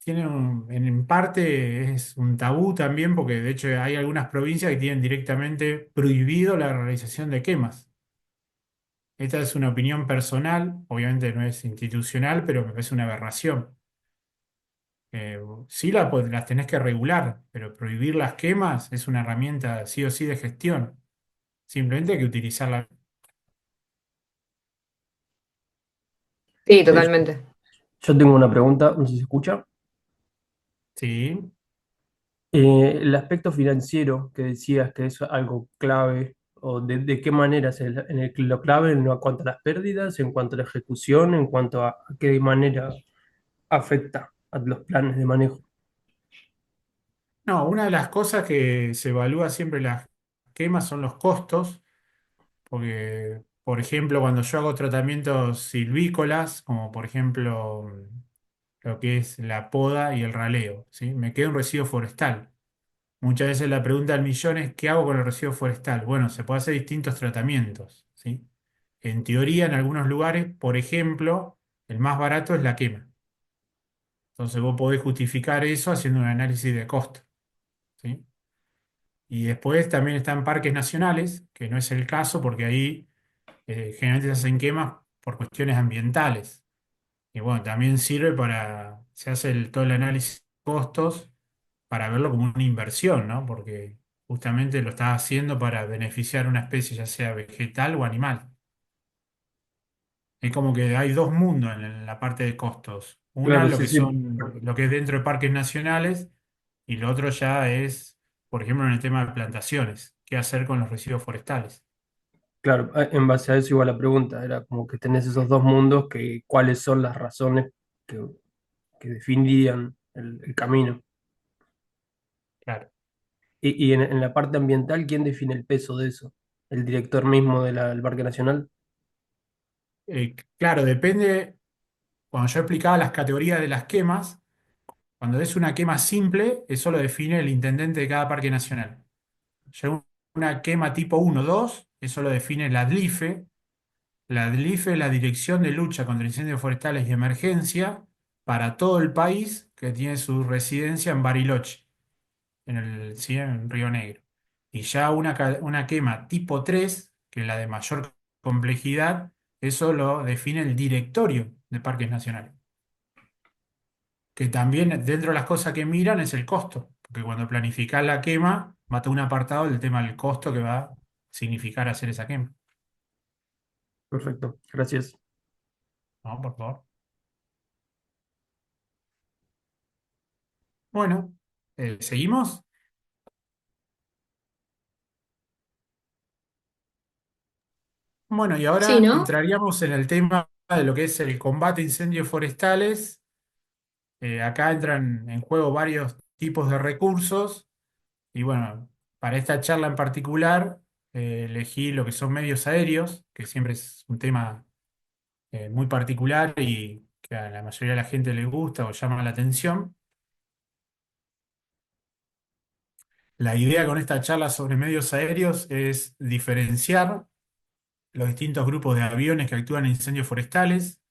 en parte es un tabú también, porque de hecho hay algunas provincias que tienen directamente prohibido la realización de quemas. Esta es una opinión personal, obviamente no es institucional, pero me parece una aberración. Sí las tenés que regular, pero prohibir las quemas es una herramienta sí o sí de gestión. Simplemente hay que utilizarla. Sí, Sí, totalmente. yo tengo una pregunta, no sé si se escucha. Sí. El aspecto financiero que decías que es algo clave, o de qué manera es en el que lo clave en cuanto a las pérdidas, en cuanto a la ejecución, en cuanto a qué manera afecta a los planes de manejo. No, una de las cosas que se evalúa siempre en las quemas son los costos. Porque, por ejemplo, cuando yo hago tratamientos silvícolas, como por ejemplo lo que es la poda y el raleo, ¿sí? Me queda un residuo forestal. Muchas veces la pregunta del millón es, ¿qué hago con el residuo forestal? Bueno, se puede hacer distintos tratamientos, ¿sí? En teoría, en algunos lugares, por ejemplo, el más barato es la quema. Entonces vos podés justificar eso haciendo un análisis de costo, ¿sí? Y después también están parques nacionales, que no es el caso porque ahí generalmente se hacen quemas por cuestiones ambientales. Y bueno, también sirve se hace todo el análisis de costos para verlo como una inversión, ¿no? Porque justamente lo estás haciendo para beneficiar una especie, ya sea vegetal o animal. Es como que hay dos mundos en la parte de costos. Una, Claro, lo sí, que sí, son, lo que es dentro de parques nacionales, y lo otro ya es, por ejemplo, en el tema de plantaciones, qué hacer con los residuos forestales. claro. En base a eso igual la pregunta era como que tenés esos dos mundos, que cuáles son las razones que, que definirían el camino. Claro. Y en la parte ambiental, ¿quién define el peso de eso? ¿El director mismo del Parque Nacional? Claro, depende. Cuando yo explicaba las categorías de las quemas, cuando es una quema simple, eso lo define el intendente de cada parque nacional. Ya una quema tipo 1 2, eso lo define la DLIFE. La DLIFE es la Dirección de Lucha contra Incendios Forestales y Emergencia para todo el país que tiene su residencia en Bariloche, sí, en Río Negro. Y ya una quema tipo 3, que es la de mayor complejidad, eso lo define el Directorio de Parques Nacionales. Que también dentro de las cosas que miran es el costo, porque cuando planificás la quema, va todo un apartado del tema del costo que va a significar hacer esa quema. Perfecto, gracias. ¿No? Por favor. Bueno, ¿seguimos? Bueno, y Sí, ahora ¿no? entraríamos en el tema de lo que es el combate a incendios forestales. Acá entran en juego varios tipos de recursos y bueno, para esta charla en particular elegí lo que son medios aéreos, que siempre es un tema muy particular y que a la mayoría de la gente le gusta o llama la atención. La idea con esta charla sobre medios aéreos es diferenciar los distintos grupos de aviones que actúan en incendios forestales,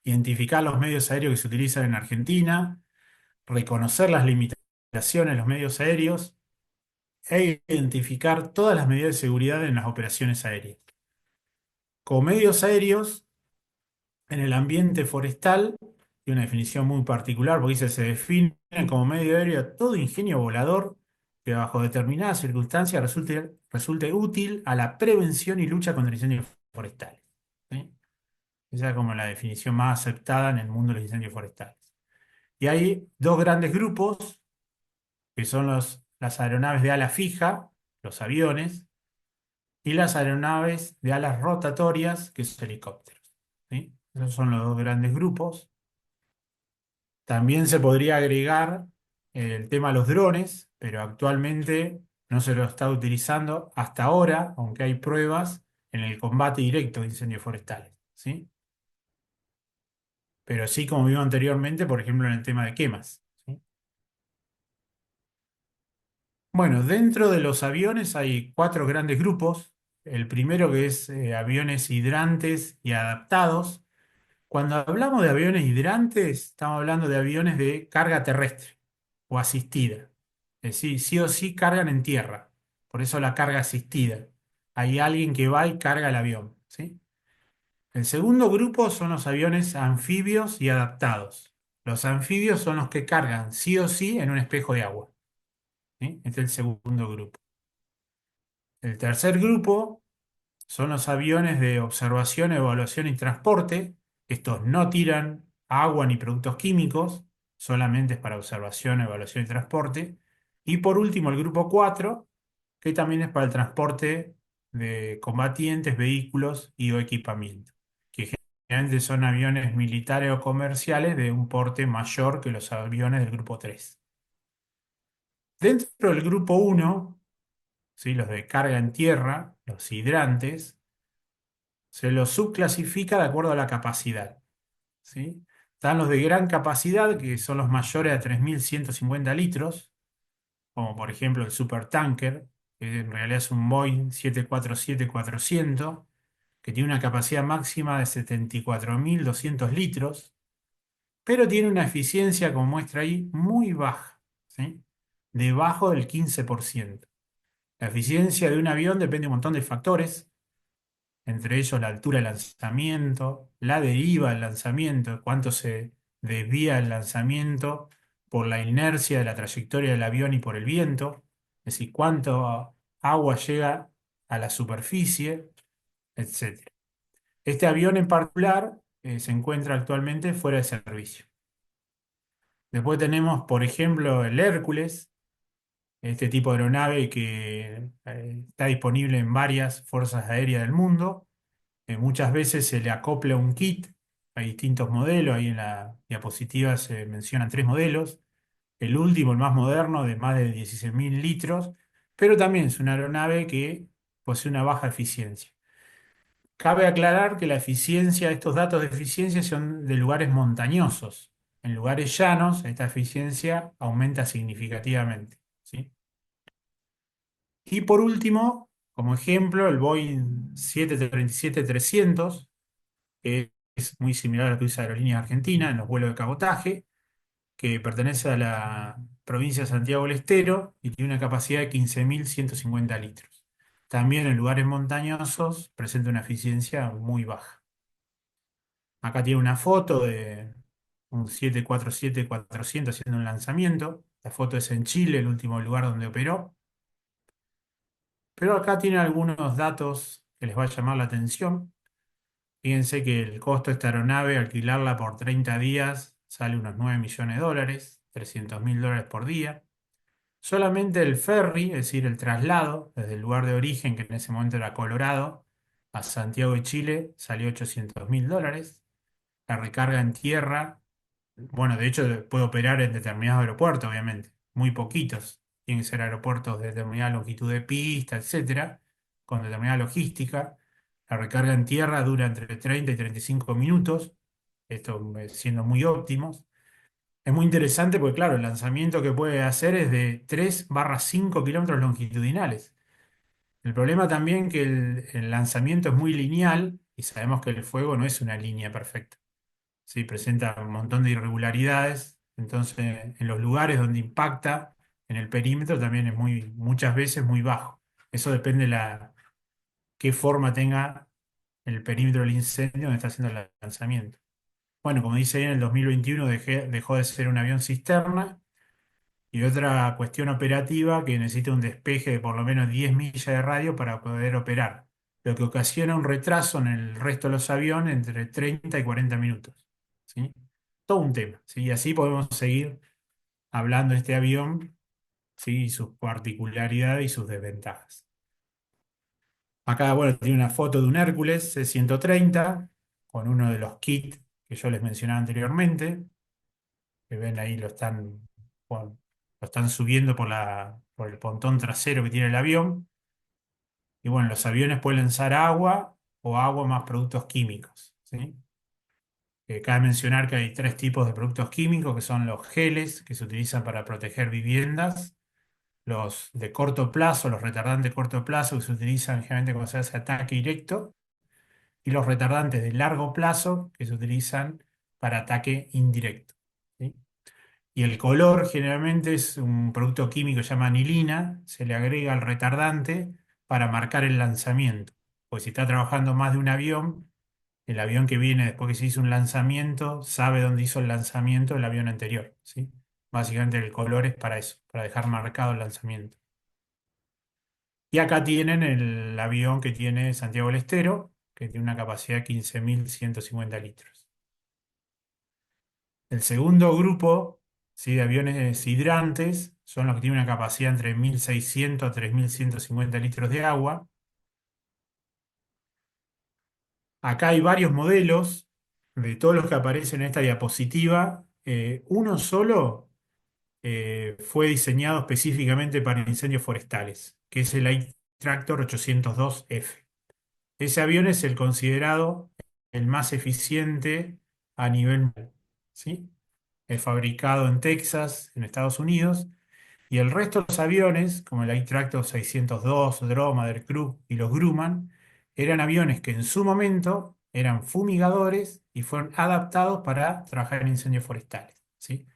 identificar los medios aéreos que se utilizan en Argentina, reconocer las limitaciones de los medios aéreos e identificar todas las medidas de seguridad en las operaciones aéreas. Con medios aéreos en el ambiente forestal, tiene una definición muy particular, porque dice, se define como medio aéreo todo ingenio volador que bajo determinadas circunstancias resulte útil a la prevención y lucha contra incendios forestales. ¿Sí? Esa es como la definición más aceptada en el mundo de los incendios forestales. Y hay dos grandes grupos, que son las aeronaves de ala fija, los aviones, y las aeronaves de alas rotatorias, que son helicópteros. ¿Sí? Esos son los dos grandes grupos. También se podría agregar el tema de los drones, pero actualmente no se lo está utilizando hasta ahora, aunque hay pruebas en el combate directo de incendios forestales. ¿Sí? Pero sí, como vimos anteriormente, por ejemplo, en el tema de quemas. ¿Sí? Bueno, dentro de los aviones hay cuatro grandes grupos. El primero que es aviones hidrantes y adaptados. Cuando hablamos de aviones hidrantes, estamos hablando de aviones de carga terrestre o asistida. Es decir, sí o sí cargan en tierra. Por eso la carga asistida. Hay alguien que va y carga el avión. ¿Sí? El segundo grupo son los aviones anfibios y adaptados. Los anfibios son los que cargan sí o sí en un espejo de agua. ¿Sí? Este es el segundo grupo. El tercer grupo son los aviones de observación, evaluación y transporte. Estos no tiran agua ni productos químicos, solamente es para observación, evaluación y transporte. Y por último, el grupo 4, que también es para el transporte de combatientes, vehículos y o equipamiento, que generalmente son aviones militares o comerciales de un porte mayor que los aviones del grupo 3. Dentro del grupo 1, ¿sí? Los de carga en tierra, los hidrantes, se los subclasifica de acuerdo a la capacidad. ¿Sí? Están los de gran capacidad, que son los mayores a 3.150 litros, como por ejemplo el supertanker, que en realidad es un Boeing 747-400, que tiene una capacidad máxima de 74.200 litros, pero tiene una eficiencia, como muestra ahí, muy baja, ¿sí? Debajo del 15%. La eficiencia de un avión depende de un montón de factores, entre ellos la altura del lanzamiento, la deriva del lanzamiento, cuánto se desvía el lanzamiento por la inercia de la trayectoria del avión y por el viento, es decir, cuánto agua llega a la superficie, etc. Este avión en particular se encuentra actualmente fuera de servicio. Después tenemos, por ejemplo, el Hércules, este tipo de aeronave que está disponible en varias fuerzas aéreas del mundo. Muchas veces se le acopla un kit, hay distintos modelos, ahí en la diapositiva se mencionan tres modelos, el último, el más moderno, de más de 16.000 litros, pero también es una aeronave que posee una baja eficiencia. Cabe aclarar que la eficiencia, estos datos de eficiencia son de lugares montañosos. En lugares llanos, esta eficiencia aumenta significativamente. ¿Sí? Y por último, como ejemplo, el Boeing 737-300, que es muy similar a lo que usa Aerolíneas Argentina en los vuelos de cabotaje, que pertenece a la provincia de Santiago del Estero y tiene una capacidad de 15.150 litros. También en lugares montañosos presenta una eficiencia muy baja. Acá tiene una foto de un 747-400 haciendo un lanzamiento. La foto es en Chile, el último lugar donde operó. Pero acá tiene algunos datos que les va a llamar la atención. Fíjense que el costo de esta aeronave, alquilarla por 30 días, sale unos 9 millones de dólares, 300.000 dólares por día. Solamente el ferry, es decir, el traslado desde el lugar de origen, que en ese momento era Colorado, a Santiago de Chile, salió 800.000 dólares. La recarga en tierra, bueno, de hecho puede operar en determinados aeropuertos, obviamente, muy poquitos. Tienen que ser aeropuertos de determinada longitud de pista, etcétera, con determinada logística. La recarga en tierra dura entre 30 y 35 minutos, esto siendo muy óptimos. Es muy interesante porque, claro, el lanzamiento que puede hacer es de 3/5 kilómetros longitudinales. El problema también que el lanzamiento es muy lineal y sabemos que el fuego no es una línea perfecta. Sí, presenta un montón de irregularidades, entonces en los lugares donde impacta, en el perímetro también es muchas veces muy bajo. Eso depende de qué forma tenga el perímetro del incendio donde está haciendo el lanzamiento. Bueno, como dice ahí, en el 2021 dejó de ser un avión cisterna. Y otra cuestión operativa que necesita un despeje de por lo menos 10 millas de radio para poder operar, lo que ocasiona un retraso en el resto de los aviones entre 30 y 40 minutos. ¿Sí? Todo un tema. ¿Sí? Y así podemos seguir hablando de este avión, ¿sí? Y sus particularidades y sus desventajas. Acá, bueno, tiene una foto de un Hércules C-130 con uno de los kits que yo les mencionaba anteriormente, que ven ahí bueno, lo están subiendo por el pontón trasero que tiene el avión. Y bueno, los aviones pueden lanzar agua o agua más productos químicos. ¿Sí? Cabe mencionar que hay tres tipos de productos químicos, que son los geles, que se utilizan para proteger viviendas, los de corto plazo, los retardantes de corto plazo, que se utilizan generalmente cuando se hace ataque directo, y los retardantes de largo plazo, que se utilizan para ataque indirecto. ¿Sí? Y el color generalmente es un producto químico que se llama anilina, se le agrega al retardante para marcar el lanzamiento. Pues si está trabajando más de un avión, el avión que viene después que se hizo un lanzamiento sabe dónde hizo el lanzamiento el avión anterior. ¿Sí? Básicamente el color es para eso, para dejar marcado el lanzamiento. Y acá tienen el avión que tiene Santiago del Estero, que tiene una capacidad de 15.150 litros. El segundo grupo, ¿sí? De aviones hidrantes son los que tienen una capacidad entre 1.600 a 3.150 litros de agua. Acá hay varios modelos de todos los que aparecen en esta diapositiva. Uno solo fue diseñado específicamente para incendios forestales, que es el Light Tractor 802F. Ese avión es el considerado el más eficiente a nivel mundial, ¿sí? Es fabricado en Texas, en Estados Unidos, y el resto de los aviones, como el Light Tractor 602, Dromadair, Krupp y los Grumman, eran aviones que en su momento eran fumigadores y fueron adaptados para trabajar en incendios forestales, ¿sí?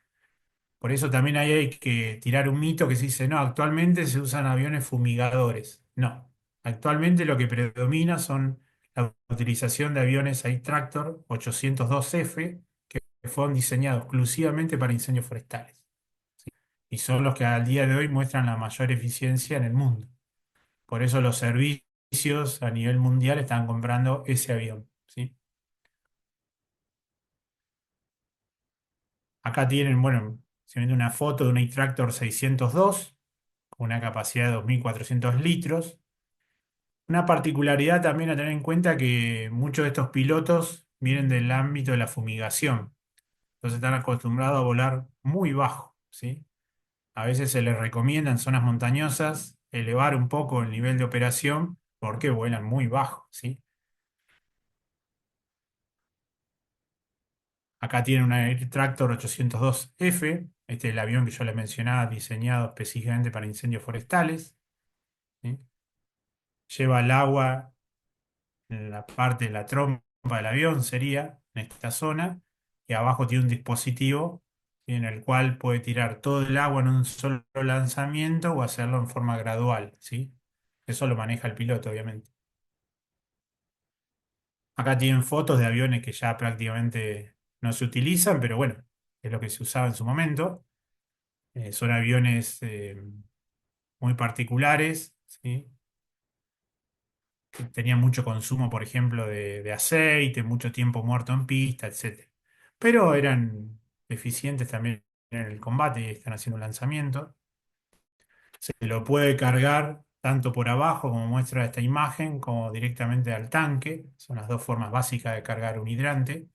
Por eso también ahí hay que tirar un mito que se dice, no, actualmente se usan aviones fumigadores. No, actualmente lo que predomina son la utilización de aviones A-Tractor 802F que fueron diseñados exclusivamente para incendios forestales. ¿Sí? Y son los que al día de hoy muestran la mayor eficiencia en el mundo. Por eso los servicios a nivel mundial están comprando ese avión. ¿Sí? Acá tienen, bueno, se ve una foto de un A-Tractor 602 con una capacidad de 2.400 litros. Una particularidad también a tener en cuenta que muchos de estos pilotos vienen del ámbito de la fumigación, entonces están acostumbrados a volar muy bajo, ¿sí? A veces se les recomienda en zonas montañosas elevar un poco el nivel de operación porque vuelan muy bajo, ¿sí? Acá tienen una Air Tractor 802F, este es el avión que yo les mencionaba, diseñado específicamente para incendios forestales, ¿sí? Lleva el agua en la parte de la trompa del avión sería, en esta zona, y abajo tiene un dispositivo en el cual puede tirar todo el agua en un solo lanzamiento o hacerlo en forma gradual, ¿sí? Eso lo maneja el piloto, obviamente. Acá tienen fotos de aviones que ya prácticamente no se utilizan, pero bueno, es lo que se usaba en su momento. Son aviones muy particulares, ¿sí? Que tenían mucho consumo, por ejemplo, de aceite, mucho tiempo muerto en pista, etcétera. Pero eran eficientes también en el combate y están haciendo un lanzamiento. Se lo puede cargar tanto por abajo, como muestra esta imagen, como directamente al tanque. Son las dos formas básicas de cargar un hidrante.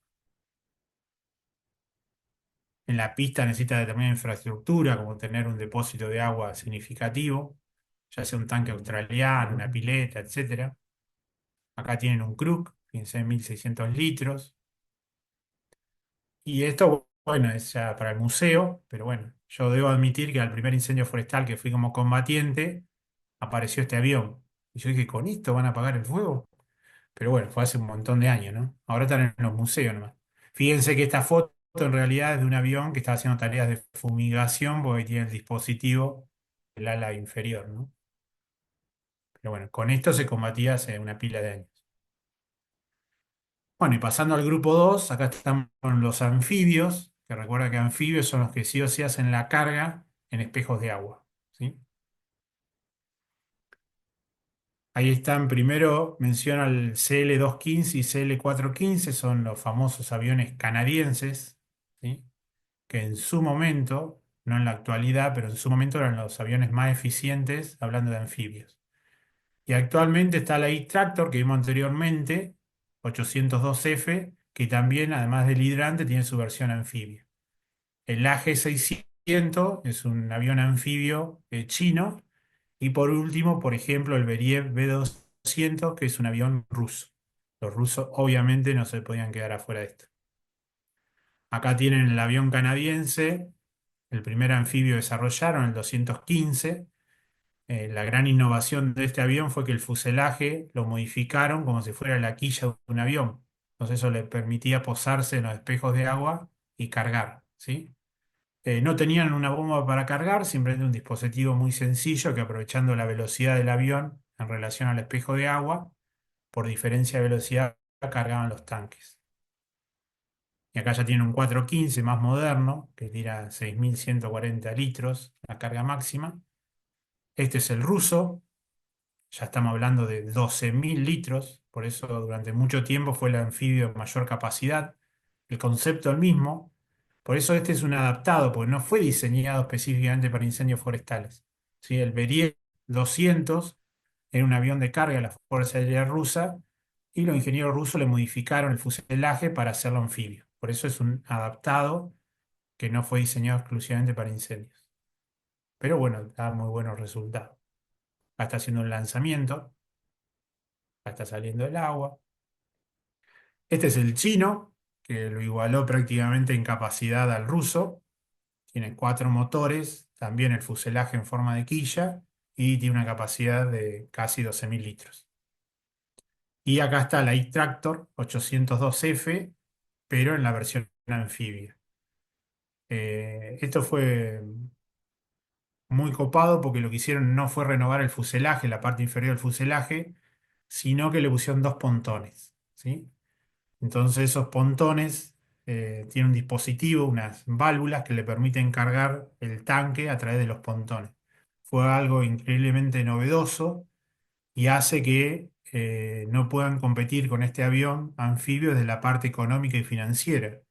En la pista necesita determinada infraestructura, como tener un depósito de agua significativo, ya sea un tanque australiano, una pileta, etcétera. Acá tienen un Krug, 15.600 litros. Y esto, bueno, es ya para el museo, pero bueno, yo debo admitir que al primer incendio forestal que fui como combatiente, apareció este avión. Y yo dije, ¿con esto van a apagar el fuego? Pero bueno, fue hace un montón de años, ¿no? Ahora están en los museos nomás. Fíjense que esta foto en realidad es de un avión que estaba haciendo tareas de fumigación porque tiene el dispositivo, el ala inferior, ¿no? Pero bueno, con esto se combatía hace una pila de años. Bueno, y pasando al grupo 2, acá están los anfibios, que recuerda que anfibios son los que sí o sí hacen la carga en espejos de agua, ¿sí? Ahí están, primero menciona el CL-215 y CL-415, son los famosos aviones canadienses, ¿sí? Que en su momento, no en la actualidad, pero en su momento eran los aviones más eficientes, hablando de anfibios. Y actualmente está la E-Tractor que vimos anteriormente, 802F, que también, además del hidrante, tiene su versión anfibia. El AG-600 es un avión anfibio chino. Y por último, por ejemplo, el Beriev B-200, que es un avión ruso. Los rusos obviamente no se podían quedar afuera de esto. Acá tienen el avión canadiense, el primer anfibio desarrollaron, el 215. La gran innovación de este avión fue que el fuselaje lo modificaron como si fuera la quilla de un avión. Entonces eso le permitía posarse en los espejos de agua y cargar, ¿sí? No tenían una bomba para cargar, simplemente un dispositivo muy sencillo que aprovechando la velocidad del avión en relación al espejo de agua, por diferencia de velocidad cargaban los tanques. Y acá ya tiene un 415 más moderno, que tira 6.140 litros, la carga máxima. Este es el ruso, ya estamos hablando de 12.000 litros, por eso durante mucho tiempo fue el anfibio de mayor capacidad. El concepto es el mismo, por eso este es un adaptado, porque no fue diseñado específicamente para incendios forestales. ¿Sí? El Berie 200 era un avión de carga de la Fuerza Aérea Rusa y los ingenieros rusos le modificaron el fuselaje para hacerlo anfibio. Por eso es un adaptado que no fue diseñado exclusivamente para incendios. Pero bueno, da muy buenos resultados. Acá está haciendo un lanzamiento, acá está saliendo el agua. Este es el chino, que lo igualó prácticamente en capacidad al ruso. Tiene 4 motores, también el fuselaje en forma de quilla y tiene una capacidad de casi 12.000 litros. Y acá está la E-Tractor 802F, pero en la versión anfibia. Esto fue muy copado porque lo que hicieron no fue renovar el fuselaje, la parte inferior del fuselaje, sino que le pusieron 2 pontones, ¿sí? Entonces esos pontones tienen un dispositivo, unas válvulas que le permiten cargar el tanque a través de los pontones. Fue algo increíblemente novedoso y hace que no puedan competir con este avión anfibio desde la parte económica y financiera.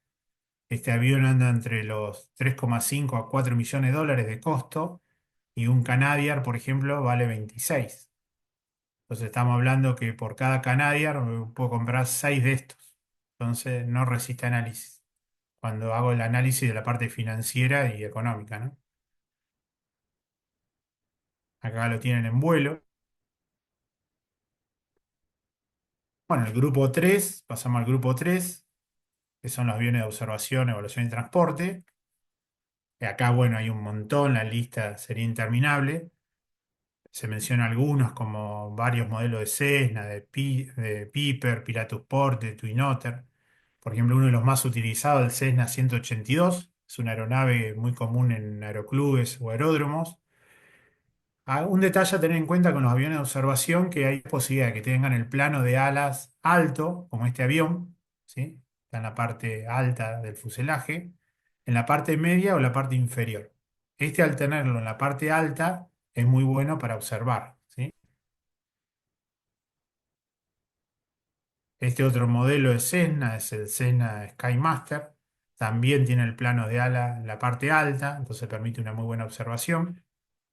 Este avión anda entre los 3,5 a 4 millones de dólares de costo y un Canadiar, por ejemplo, vale 26. Entonces estamos hablando que por cada Canadiar puedo comprar 6 de estos. Entonces no resiste análisis. Cuando hago el análisis de la parte financiera y económica, ¿no? Acá lo tienen en vuelo. Bueno, el grupo 3 pasamos al grupo 3 que son los aviones de observación, evaluación y transporte. Y acá, bueno, hay un montón, la lista sería interminable. Se menciona algunos como varios modelos de Cessna, de Piper, Pilatus Sport, de Twin Otter. Por ejemplo, uno de los más utilizados, el Cessna 182, es una aeronave muy común en aeroclubes o aeródromos. Un detalle a tener en cuenta con los aviones de observación, que hay posibilidad de que tengan el plano de alas alto, como este avión, ¿sí? Está en la parte alta del fuselaje, en la parte media o la parte inferior. Este, al tenerlo en la parte alta, es muy bueno para observar, ¿sí? Este otro modelo de Cessna es el Cessna Skymaster. También tiene el plano de ala en la parte alta, entonces permite una muy buena observación.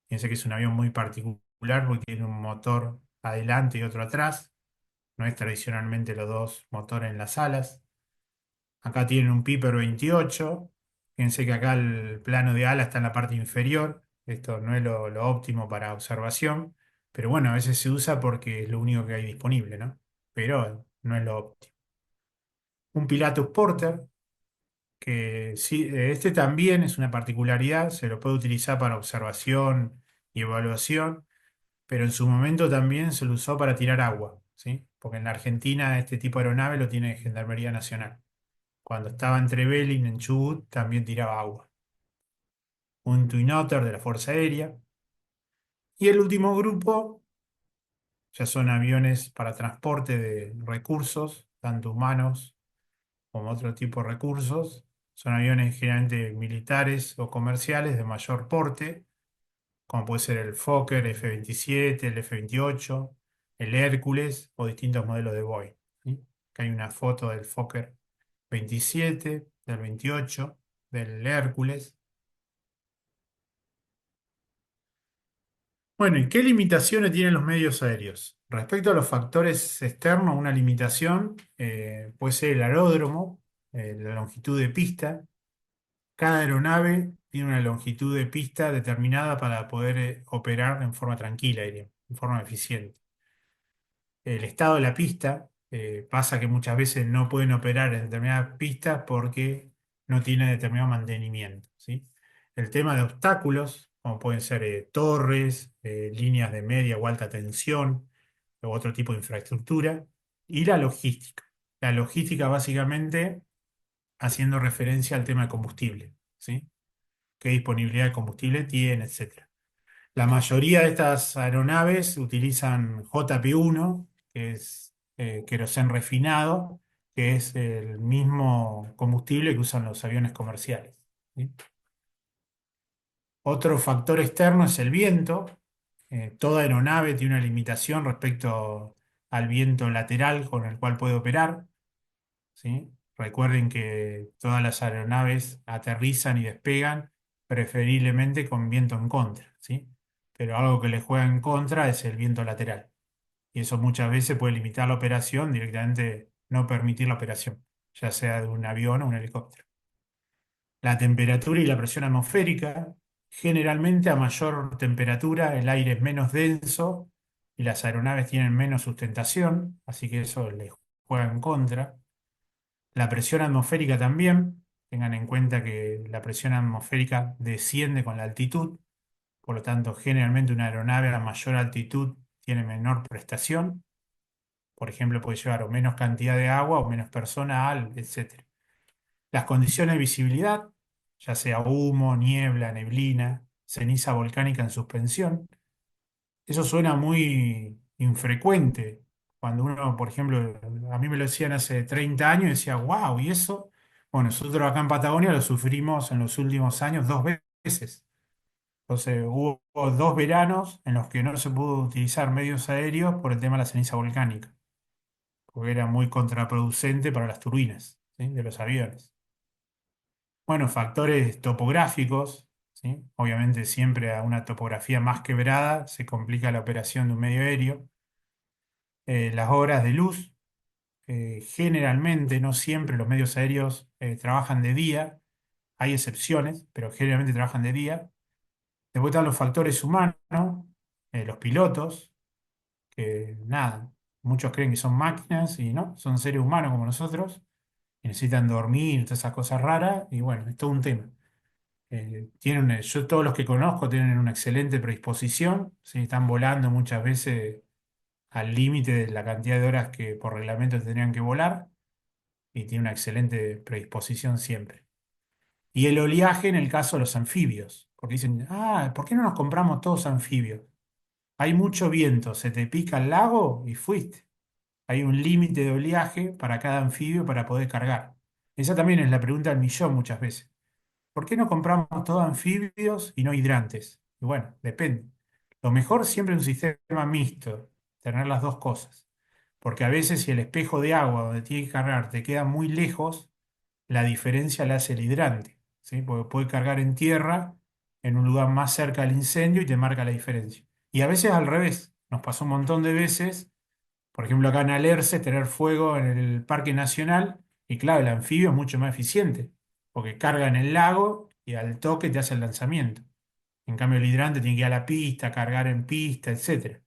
Fíjense que es un avión muy particular porque tiene un motor adelante y otro atrás. No es tradicionalmente los dos motores en las alas. Acá tienen un Piper 28. Fíjense que acá el plano de ala está en la parte inferior. Esto no es lo óptimo para observación, pero bueno, a veces se usa porque es lo único que hay disponible, ¿no? Pero no es lo óptimo. Un Pilatus Porter, que sí, este también es una particularidad, se lo puede utilizar para observación y evaluación, pero en su momento también se lo usó para tirar agua, ¿sí? Porque en la Argentina este tipo de aeronave lo tiene Gendarmería Nacional. Cuando estaba en Trevelin, en Chubut, también tiraba agua. Un Twin Otter de la Fuerza Aérea. Y el último grupo ya son aviones para transporte de recursos, tanto humanos como otro tipo de recursos. Son aviones generalmente militares o comerciales de mayor porte, como puede ser el Fokker F-27, el F-28, el Hércules o distintos modelos de Boeing, ¿sí? Acá hay una foto del Fokker 27, del 28, del Hércules. Bueno, ¿y qué limitaciones tienen los medios aéreos? Respecto a los factores externos, una limitación puede ser el aeródromo, la longitud de pista. Cada aeronave tiene una longitud de pista determinada para poder operar en forma tranquila, y en forma eficiente. El estado de la pista, pasa que muchas veces no pueden operar en determinadas pistas porque no tiene determinado mantenimiento, ¿sí? El tema de obstáculos, como pueden ser torres, líneas de media o alta tensión, u otro tipo de infraestructura, y la logística. La logística básicamente haciendo referencia al tema de combustible, ¿sí? Qué disponibilidad de combustible tiene, etcétera. La mayoría de estas aeronaves utilizan JP1, que es querosén refinado, que es el mismo combustible que usan los aviones comerciales, ¿sí? Otro factor externo es el viento. Toda aeronave tiene una limitación respecto al viento lateral con el cual puede operar, ¿sí? Recuerden que todas las aeronaves aterrizan y despegan preferiblemente con viento en contra, ¿sí? Pero algo que les juega en contra es el viento lateral. Y eso muchas veces puede limitar la operación, directamente no permitir la operación, ya sea de un avión o un helicóptero. La temperatura y la presión atmosférica. Generalmente a mayor temperatura el aire es menos denso y las aeronaves tienen menos sustentación, así que eso les juega en contra. La presión atmosférica también, tengan en cuenta que la presión atmosférica desciende con la altitud, por lo tanto, generalmente una aeronave a mayor altitud tiene menor prestación. Por ejemplo, puede llevar o menos cantidad de agua o menos personal, etc. Las condiciones de visibilidad, ya sea humo, niebla, neblina, ceniza volcánica en suspensión, eso suena muy infrecuente. Cuando uno, por ejemplo, a mí me lo decían hace 30 años y decía, wow, ¿y eso? Bueno, nosotros acá en Patagonia lo sufrimos en los últimos años dos veces. Entonces hubo dos veranos en los que no se pudo utilizar medios aéreos por el tema de la ceniza volcánica, porque era muy contraproducente para las turbinas, ¿sí? De los aviones. Bueno, factores topográficos, ¿sí? Obviamente siempre a una topografía más quebrada se complica la operación de un medio aéreo. Las horas de luz, generalmente, no siempre los medios aéreos trabajan de día, hay excepciones, pero generalmente trabajan de día. Después están los factores humanos, los pilotos, que nada, muchos creen que son máquinas y no, son seres humanos como nosotros, y necesitan dormir, todas esas cosas raras, y bueno, es todo un tema. Yo todos los que conozco tienen una excelente predisposición, ¿sí? Están volando muchas veces al límite de la cantidad de horas que por reglamento tendrían que volar y tiene una excelente predisposición siempre. Y el oleaje en el caso de los anfibios, porque dicen, ah, ¿por qué no nos compramos todos anfibios? Hay mucho viento, se te pica el lago y fuiste. Hay un límite de oleaje para cada anfibio para poder cargar. Esa también es la pregunta del millón muchas veces. ¿Por qué no compramos todos anfibios y no hidrantes? Y bueno, depende. Lo mejor siempre es un sistema mixto, tener las dos cosas. Porque a veces si el espejo de agua donde tiene que cargar te queda muy lejos, la diferencia la hace el hidrante, ¿sí? Porque puede cargar en tierra, en un lugar más cerca del incendio y te marca la diferencia. Y a veces al revés. Nos pasó un montón de veces, por ejemplo acá en Alerce, tener fuego en el Parque Nacional, y claro, el anfibio es mucho más eficiente, porque carga en el lago y al toque te hace el lanzamiento. En cambio, el hidrante tiene que ir a la pista, cargar en pista, etcétera.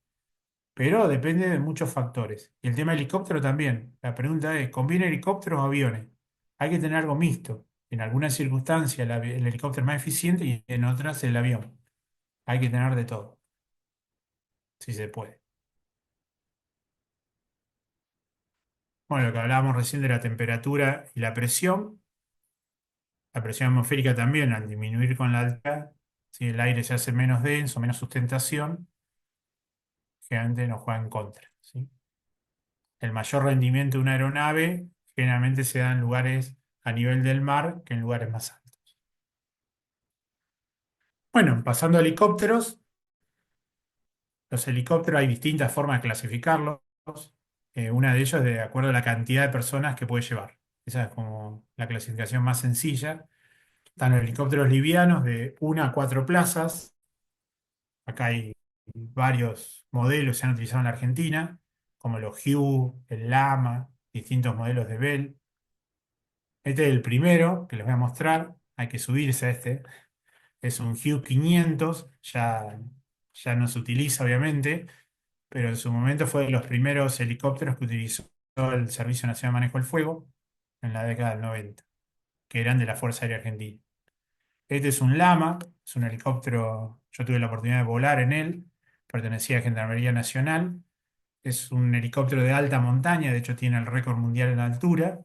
Pero depende de muchos factores. Y el tema helicóptero también. La pregunta es, ¿conviene helicópteros o aviones? Hay que tener algo mixto. En algunas circunstancias el helicóptero es más eficiente y en otras el avión. Hay que tener de todo, si se puede. Bueno, lo que hablábamos recién de la temperatura y la presión atmosférica también, al disminuir con la altura, si el aire se hace menos denso, menos sustentación, generalmente nos juega en contra, ¿sí? el mayor rendimiento de una aeronave generalmente se da en lugares a nivel del mar que en lugares más altos. Bueno, pasando a helicópteros, los helicópteros hay distintas formas de clasificarlos. Una de ellas es de acuerdo a la cantidad de personas que puede llevar. Esa es como la clasificación más sencilla. Están los helicópteros livianos de 1 a 4 plazas. Acá hay varios modelos que se han utilizado en la Argentina, como los Hugh, el Lama, distintos modelos de Bell. Este es el primero que les voy a mostrar. Hay que subirse a este. Es un Hugh 500, ya no se utiliza obviamente, pero en su momento fue de los primeros helicópteros que utilizó el Servicio Nacional de Manejo del Fuego en la década del 90, que eran de la Fuerza Aérea Argentina. Este es un Lama, es un helicóptero, yo tuve la oportunidad de volar en él, pertenecía a Gendarmería Nacional. Es un helicóptero de alta montaña, de hecho tiene el récord mundial en altura.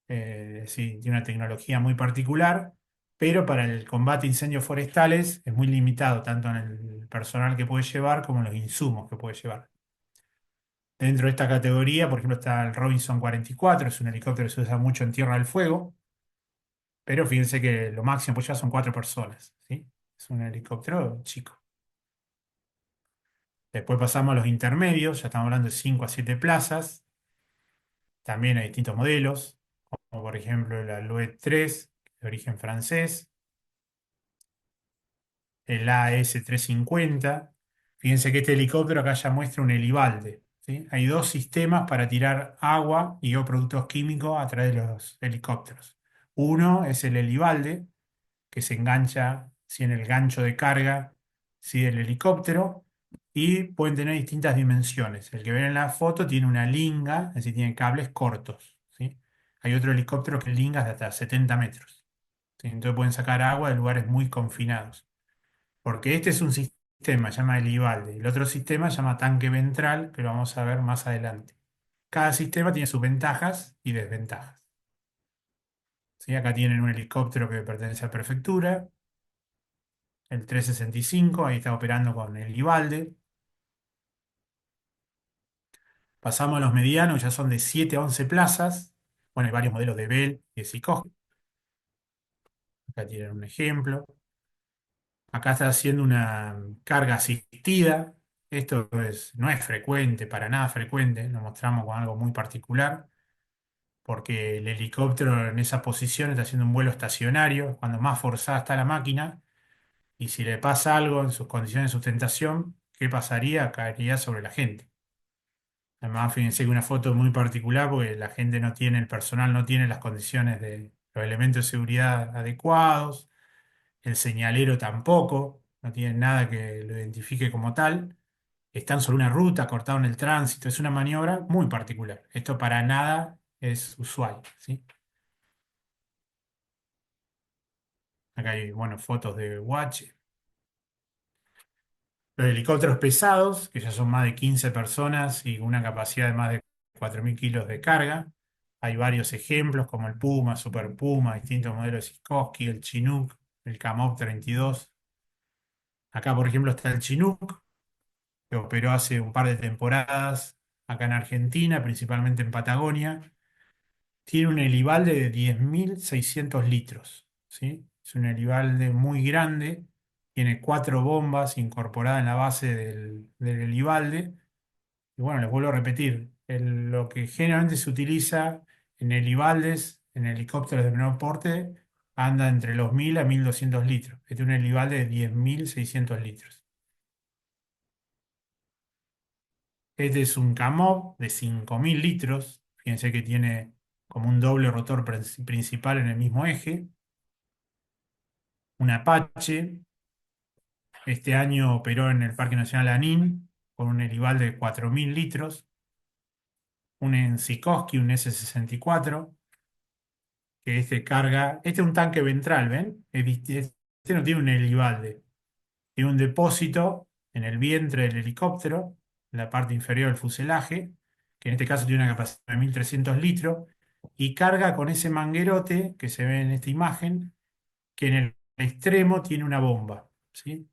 Sí, tiene una tecnología muy particular, pero para el combate a incendios forestales es muy limitado, tanto en el personal que puede llevar como en los insumos que puede llevar. Dentro de esta categoría, por ejemplo, está el Robinson 44, es un helicóptero que se usa mucho en Tierra del Fuego, pero fíjense que lo máximo pues ya son 4 personas, ¿sí? Es un helicóptero chico. Después pasamos a los intermedios, ya estamos hablando de 5 a 7 plazas. También hay distintos modelos, como por ejemplo el Alouette 3, de origen francés, el AS-350. Fíjense que este helicóptero acá ya muestra un helibalde, ¿sí? Hay dos sistemas para tirar agua y o productos químicos a través de los helicópteros. Uno es el helibalde, que se engancha ¿sí? en el gancho de carga ¿sí? del helicóptero, y pueden tener distintas dimensiones. El que ven en la foto tiene una linga, es decir, tiene cables cortos, ¿sí? Hay otro helicóptero que lingas de hasta 70 metros, ¿sí? Entonces pueden sacar agua de lugares muy confinados. Porque este es un sistema, se llama helibalde, y el otro sistema se llama tanque ventral, que lo vamos a ver más adelante. Cada sistema tiene sus ventajas y desventajas. ¿Sí? Acá tienen un helicóptero que pertenece a prefectura, el 365, ahí está operando con el Ivalde. Pasamos a los medianos, ya son de 7 a 11 plazas. Bueno, hay varios modelos de Bell y de Sikorsky. Acá tienen un ejemplo. Acá está haciendo una carga asistida. Esto no es frecuente, para nada frecuente. Nos mostramos con algo muy particular, porque el helicóptero en esa posición está haciendo un vuelo estacionario, cuando más forzada está la máquina, y si le pasa algo en sus condiciones de sustentación, ¿qué pasaría? Caería sobre la gente. Además, fíjense que una foto muy particular porque la gente no tiene, el personal no tiene las condiciones de los elementos de seguridad adecuados, el señalero tampoco, no tiene nada que lo identifique como tal. Están sobre una ruta, cortado en el tránsito, es una maniobra muy particular. Esto para nada es usual, ¿sí? Acá hay, bueno, fotos de Watch. Los helicópteros pesados, que ya son más de 15 personas y una capacidad de más de 4.000 kilos de carga. Hay varios ejemplos como el Puma, Super Puma, distintos modelos de Sikorsky, el Chinook, el Kamov 32. Acá, por ejemplo, está el Chinook, que operó hace un par de temporadas acá en Argentina, principalmente en Patagonia. Tiene un helibalde de 10.600 litros, ¿sí? Es un helibalde muy grande, tiene 4 bombas incorporadas en la base del helibalde. Y bueno, les vuelvo a repetir, lo que generalmente se utiliza en helibaldes, en helicópteros de menor porte, anda entre los 1.000 a 1.200 litros. Este es un helibalde de 10.600 litros. Este es un Kamov de 5.000 litros. Fíjense que tiene como un doble rotor principal en el mismo eje. Un Apache. Este año operó en el Parque Nacional Lanín con un helibalde de 4.000 litros. Un Sikorsky, un S-64, que este carga. Este es un tanque ventral, ¿ven? Este no tiene un helibalde. Tiene un depósito en el vientre del helicóptero, en la parte inferior del fuselaje, que en este caso tiene una capacidad de 1.300 litros, y carga con ese manguerote que se ve en esta imagen, que en el extremo tiene una bomba, ¿sí?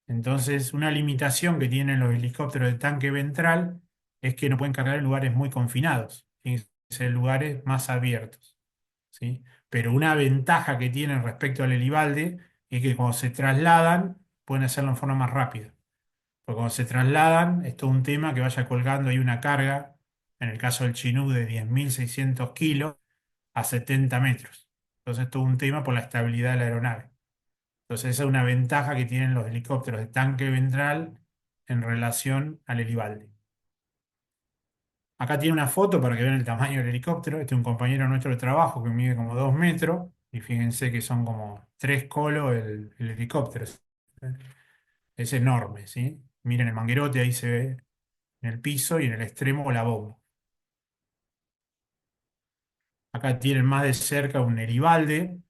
Entonces, una limitación que tienen los helicópteros de tanque ventral es que no pueden cargar en lugares muy confinados, tienen que ser lugares más abiertos, ¿sí? Pero una ventaja que tienen respecto al helibalde es que cuando se trasladan pueden hacerlo en forma más rápida. Porque cuando se trasladan es todo un tema que vaya colgando ahí una carga, en el caso del Chinook de 10.600 kilos a 70 metros. Entonces es todo un tema por la estabilidad de la aeronave. Entonces esa es una ventaja que tienen los helicópteros de tanque ventral en relación al helibalde. Acá tiene una foto para que vean el tamaño del helicóptero. Este es un compañero nuestro de trabajo que mide como 2 metros. Y fíjense que son como 3 colos el helicóptero. Es enorme, ¿sí? Miren el manguerote, ahí se ve en el piso y en el extremo la bomba. Acá tienen más de cerca un helibalde.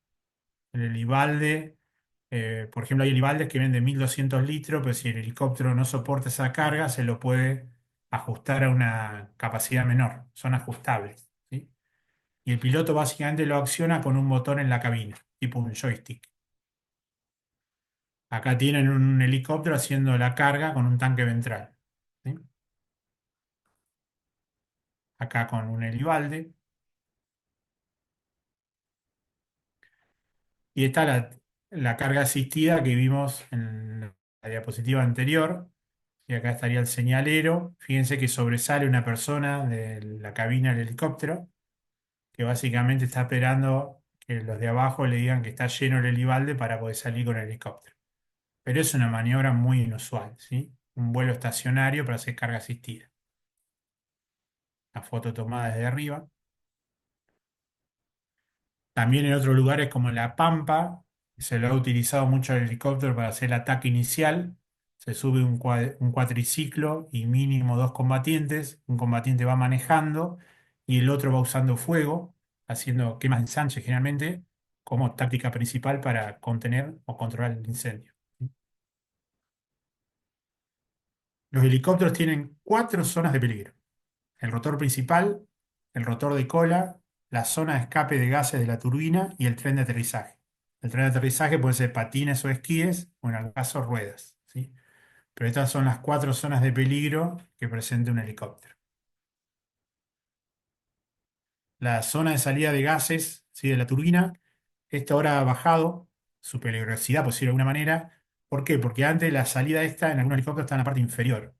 El helibalde, por ejemplo, hay helibaldes que venden 1.200 litros, pero si el helicóptero no soporta esa carga, se lo puede ajustar a una capacidad menor. Son ajustables, ¿sí? Y el piloto básicamente lo acciona con un botón en la cabina, tipo un joystick. Acá tienen un helicóptero haciendo la carga con un tanque ventral, ¿sí? Acá con un helibalde. Y está la carga asistida que vimos en la diapositiva anterior. Y acá estaría el señalero. Fíjense que sobresale una persona de la cabina del helicóptero, que básicamente está esperando que los de abajo le digan que está lleno el helibalde para poder salir con el helicóptero. Pero es una maniobra muy inusual, ¿sí? Un vuelo estacionario para hacer carga asistida. La foto tomada desde arriba. También en otros lugares como en La Pampa, se lo ha utilizado mucho el helicóptero para hacer el ataque inicial. Se sube un cuatriciclo y mínimo dos combatientes. Un combatiente va manejando y el otro va usando fuego, haciendo quemas de ensanche generalmente, como táctica principal para contener o controlar el incendio. Los helicópteros tienen 4 zonas de peligro: el rotor principal, el rotor de cola, la zona de escape de gases de la turbina y el tren de aterrizaje. El tren de aterrizaje puede ser patines o esquíes, o en algún caso ruedas, ¿sí? Pero estas son las 4 zonas de peligro que presenta un helicóptero. La zona de salida de gases, ¿sí?, de la turbina, esta ahora ha bajado su peligrosidad, por decirlo de alguna manera. ¿Por qué? Porque antes la salida esta en algunos helicópteros estaba en la parte inferior.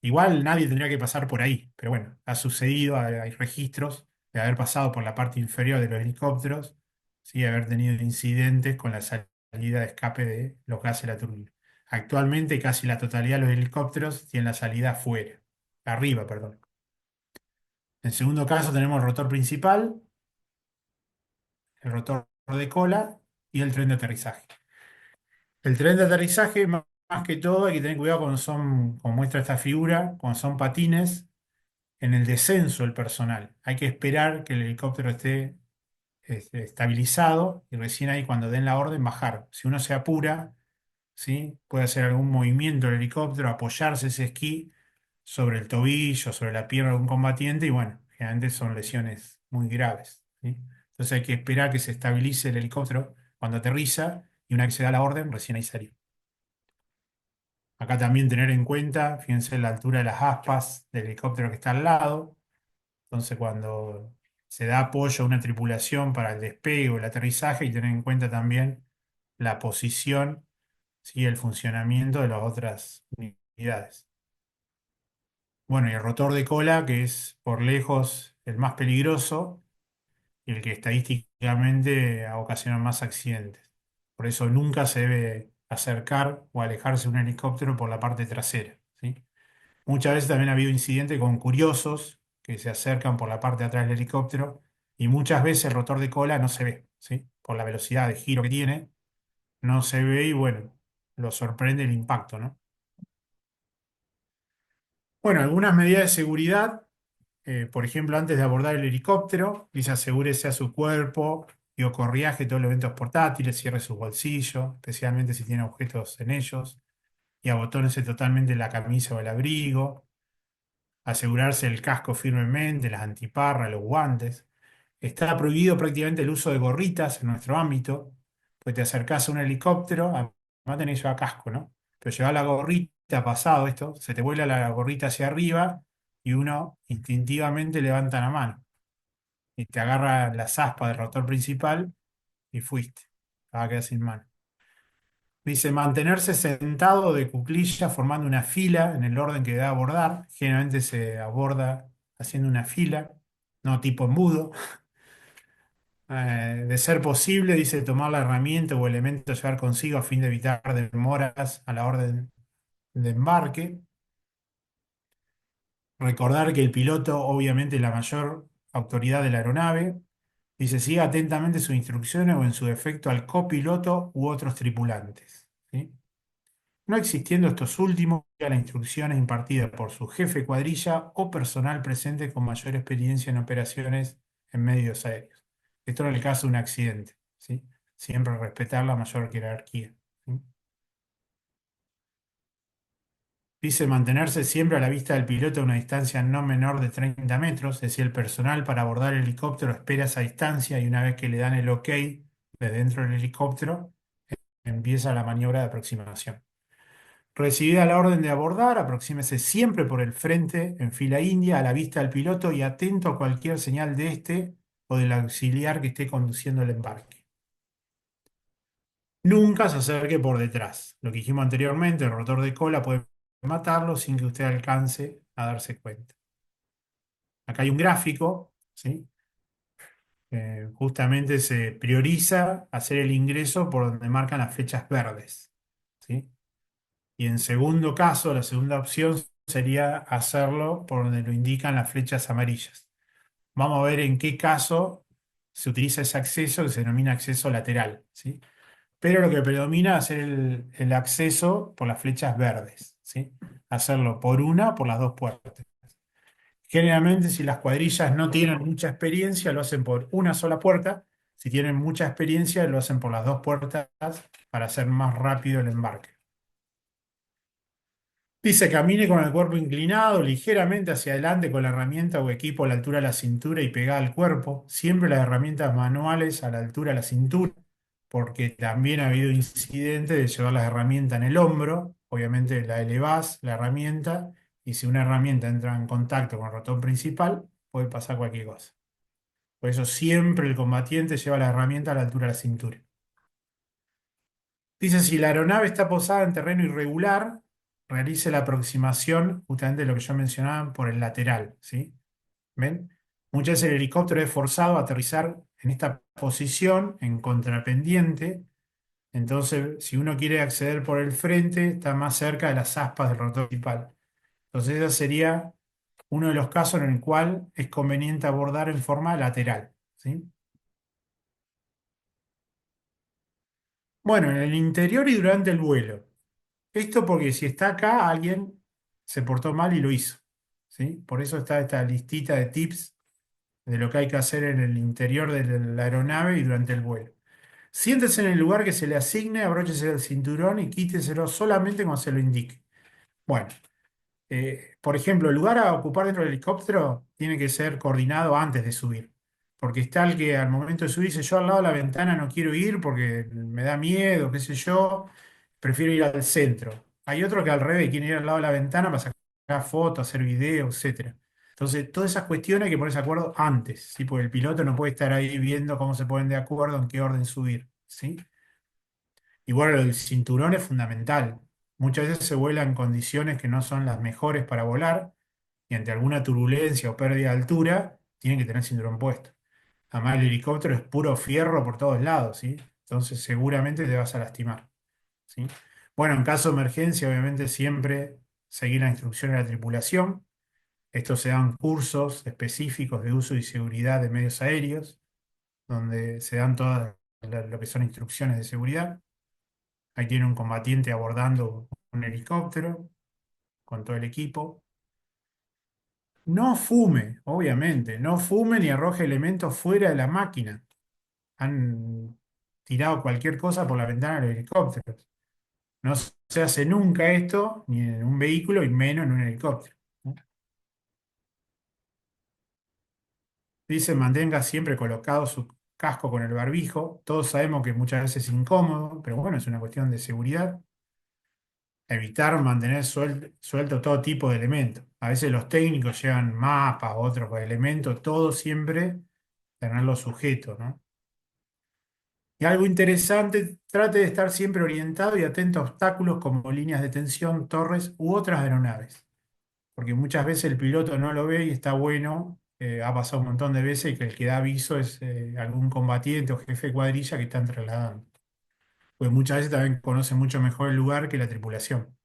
Igual nadie tendría que pasar por ahí, pero bueno, ha sucedido, hay registros de haber pasado por la parte inferior de los helicópteros, sí, haber tenido incidentes con la salida de escape de los gases de la turbina. Actualmente casi la totalidad de los helicópteros tienen la salida afuera, arriba, perdón. En segundo caso tenemos el rotor principal, el rotor de cola y el tren de aterrizaje. El tren de aterrizaje, más que todo, hay que tener cuidado cuando son, como muestra esta figura, cuando son patines en el descenso del personal. Hay que esperar que el helicóptero esté estabilizado y recién ahí cuando den la orden bajar. Si uno se apura, ¿sí?, puede hacer algún movimiento del helicóptero, apoyarse ese esquí sobre el tobillo, sobre la pierna de algún combatiente y bueno, generalmente son lesiones muy graves, ¿sí? Entonces hay que esperar que se estabilice el helicóptero cuando aterriza y una vez que se da la orden, recién ahí salir. Acá también tener en cuenta, fíjense la altura de las aspas del helicóptero que está al lado. Entonces, cuando se da apoyo a una tripulación para el despegue o el aterrizaje, y tener en cuenta también la posición, ¿sí?, el funcionamiento de las otras unidades. Bueno, y el rotor de cola, que es por lejos el más peligroso y el que estadísticamente ha ocasionado más accidentes. Por eso nunca se debe acercar o alejarse de un helicóptero por la parte trasera, ¿sí? Muchas veces también ha habido incidentes con curiosos que se acercan por la parte de atrás del helicóptero y muchas veces el rotor de cola no se ve, ¿sí? Por la velocidad de giro que tiene, no se ve y bueno, lo sorprende el impacto, ¿no? Bueno, algunas medidas de seguridad, por ejemplo, antes de abordar el helicóptero, dice asegúrese a su cuerpo y o corriaje todos los eventos portátiles, cierre sus bolsillos, especialmente si tiene objetos en ellos, y abotónese totalmente la camisa o el abrigo. Asegurarse el casco firmemente, las antiparras, los guantes. Está prohibido prácticamente el uso de gorritas en nuestro ámbito, pues te acercás a un helicóptero, además tenés que llevar casco, ¿no? Pero llevar la gorrita, pasado esto, se te vuela la gorrita hacia arriba y uno instintivamente levanta la mano y te agarra las aspas del rotor principal y fuiste. Vas a quedar sin mano. Dice mantenerse sentado de cuclillas formando una fila en el orden que debe abordar. Generalmente se aborda haciendo una fila, no tipo embudo. De ser posible, dice tomar la herramienta o elemento a llevar consigo a fin de evitar demoras a la orden de embarque. Recordar que el piloto, obviamente, es la mayor autoridad de la aeronave. Dice, siga atentamente sus instrucciones o en su defecto al copiloto u otros tripulantes. ¿Sí? No existiendo estos últimos, las instrucciones impartidas por su jefe de cuadrilla o personal presente con mayor experiencia en operaciones en medios aéreos. Esto en el caso de un accidente. ¿Sí? Siempre respetar la mayor jerarquía. ¿Sí? Dice mantenerse siempre a la vista del piloto a una distancia no menor de 30 metros, es decir, el personal para abordar el helicóptero espera esa distancia y una vez que le dan el OK de dentro del helicóptero, empieza la maniobra de aproximación. Recibida la orden de abordar, aproxímese siempre por el frente en fila india a la vista del piloto y atento a cualquier señal de este o del auxiliar que esté conduciendo el embarque. Nunca se acerque por detrás. Lo que dijimos anteriormente, el rotor de cola puede matarlo sin que usted alcance a darse cuenta. Acá hay un gráfico, ¿sí? Justamente se prioriza hacer el ingreso por donde marcan las flechas verdes, ¿sí? Y en segundo caso, la segunda opción sería hacerlo por donde lo indican las flechas amarillas. Vamos a ver en qué caso se utiliza ese acceso que se denomina acceso lateral, ¿sí? Pero lo que predomina es hacer el acceso por las flechas verdes, ¿sí? Hacerlo por una o por las dos puertas. Generalmente, si las cuadrillas no tienen mucha experiencia, lo hacen por una sola puerta. Si tienen mucha experiencia, lo hacen por las dos puertas para hacer más rápido el embarque. Dice, camine con el cuerpo inclinado ligeramente hacia adelante con la herramienta o equipo a la altura de la cintura y pegada al cuerpo. Siempre las herramientas manuales a la altura de la cintura, porque también ha habido incidentes de llevar las herramientas en el hombro. Obviamente la elevás, la herramienta, y si una herramienta entra en contacto con el rotor principal, puede pasar cualquier cosa. Por eso siempre el combatiente lleva la herramienta a la altura de la cintura. Dice, si la aeronave está posada en terreno irregular, realice la aproximación, justamente lo que yo mencionaba, por el lateral, ¿sí? ¿Ven? Muchas veces el helicóptero es forzado a aterrizar en esta posición, en contrapendiente. Entonces, si uno quiere acceder por el frente, está más cerca de las aspas del rotor principal. Entonces, ese sería uno de los casos en el cual es conveniente abordar en forma lateral, ¿sí? Bueno, en el interior y durante el vuelo. Esto porque si está acá, alguien se portó mal y lo hizo, ¿sí? Por eso está esta listita de tips de lo que hay que hacer en el interior de la aeronave y durante el vuelo. Siéntese en el lugar que se le asigne, abróchese el cinturón y quíteselo solamente cuando se lo indique. Bueno, por ejemplo, el lugar a ocupar dentro del helicóptero tiene que ser coordinado antes de subir. Porque está el que al momento de subir dice, yo al lado de la ventana no quiero ir porque me da miedo, qué sé yo, prefiero ir al centro. Hay otro que al revés quiere ir al lado de la ventana para sacar fotos, hacer videos, etcétera. Entonces, todas esas cuestiones hay que ponerse de acuerdo antes, ¿sí? Porque el piloto no puede estar ahí viendo cómo se ponen de acuerdo, en qué orden subir, ¿sí? Igual el cinturón es fundamental. Muchas veces se vuela en condiciones que no son las mejores para volar y ante alguna turbulencia o pérdida de altura, tienen que tener cinturón puesto. Además, el helicóptero es puro fierro por todos lados, ¿sí? Entonces seguramente te vas a lastimar, ¿sí? Bueno, en caso de emergencia, obviamente siempre seguir las instrucciones de la tripulación. Estos se dan cursos específicos de uso y seguridad de medios aéreos, donde se dan todas lo que son instrucciones de seguridad. Ahí tiene un combatiente abordando un helicóptero con todo el equipo. No fume, obviamente, no fume ni arroje elementos fuera de la máquina. Han tirado cualquier cosa por la ventana de los helicópteros. No se hace nunca esto, ni en un vehículo y menos en un helicóptero. Dice, mantenga siempre colocado su casco con el barbijo. Todos sabemos que muchas veces es incómodo, pero bueno, es una cuestión de seguridad. evitar mantener suelto todo tipo de elementos. A veces los técnicos llevan mapas, otros elementos, todo siempre tenerlo sujeto, ¿no? Y algo interesante, trate de estar siempre orientado y atento a obstáculos como líneas de tensión, torres u otras aeronaves, porque muchas veces el piloto no lo ve y está bueno, ha pasado un montón de veces que el que da aviso es algún combatiente o jefe de cuadrilla que están trasladando, pues muchas veces también conoce mucho mejor el lugar que la tripulación.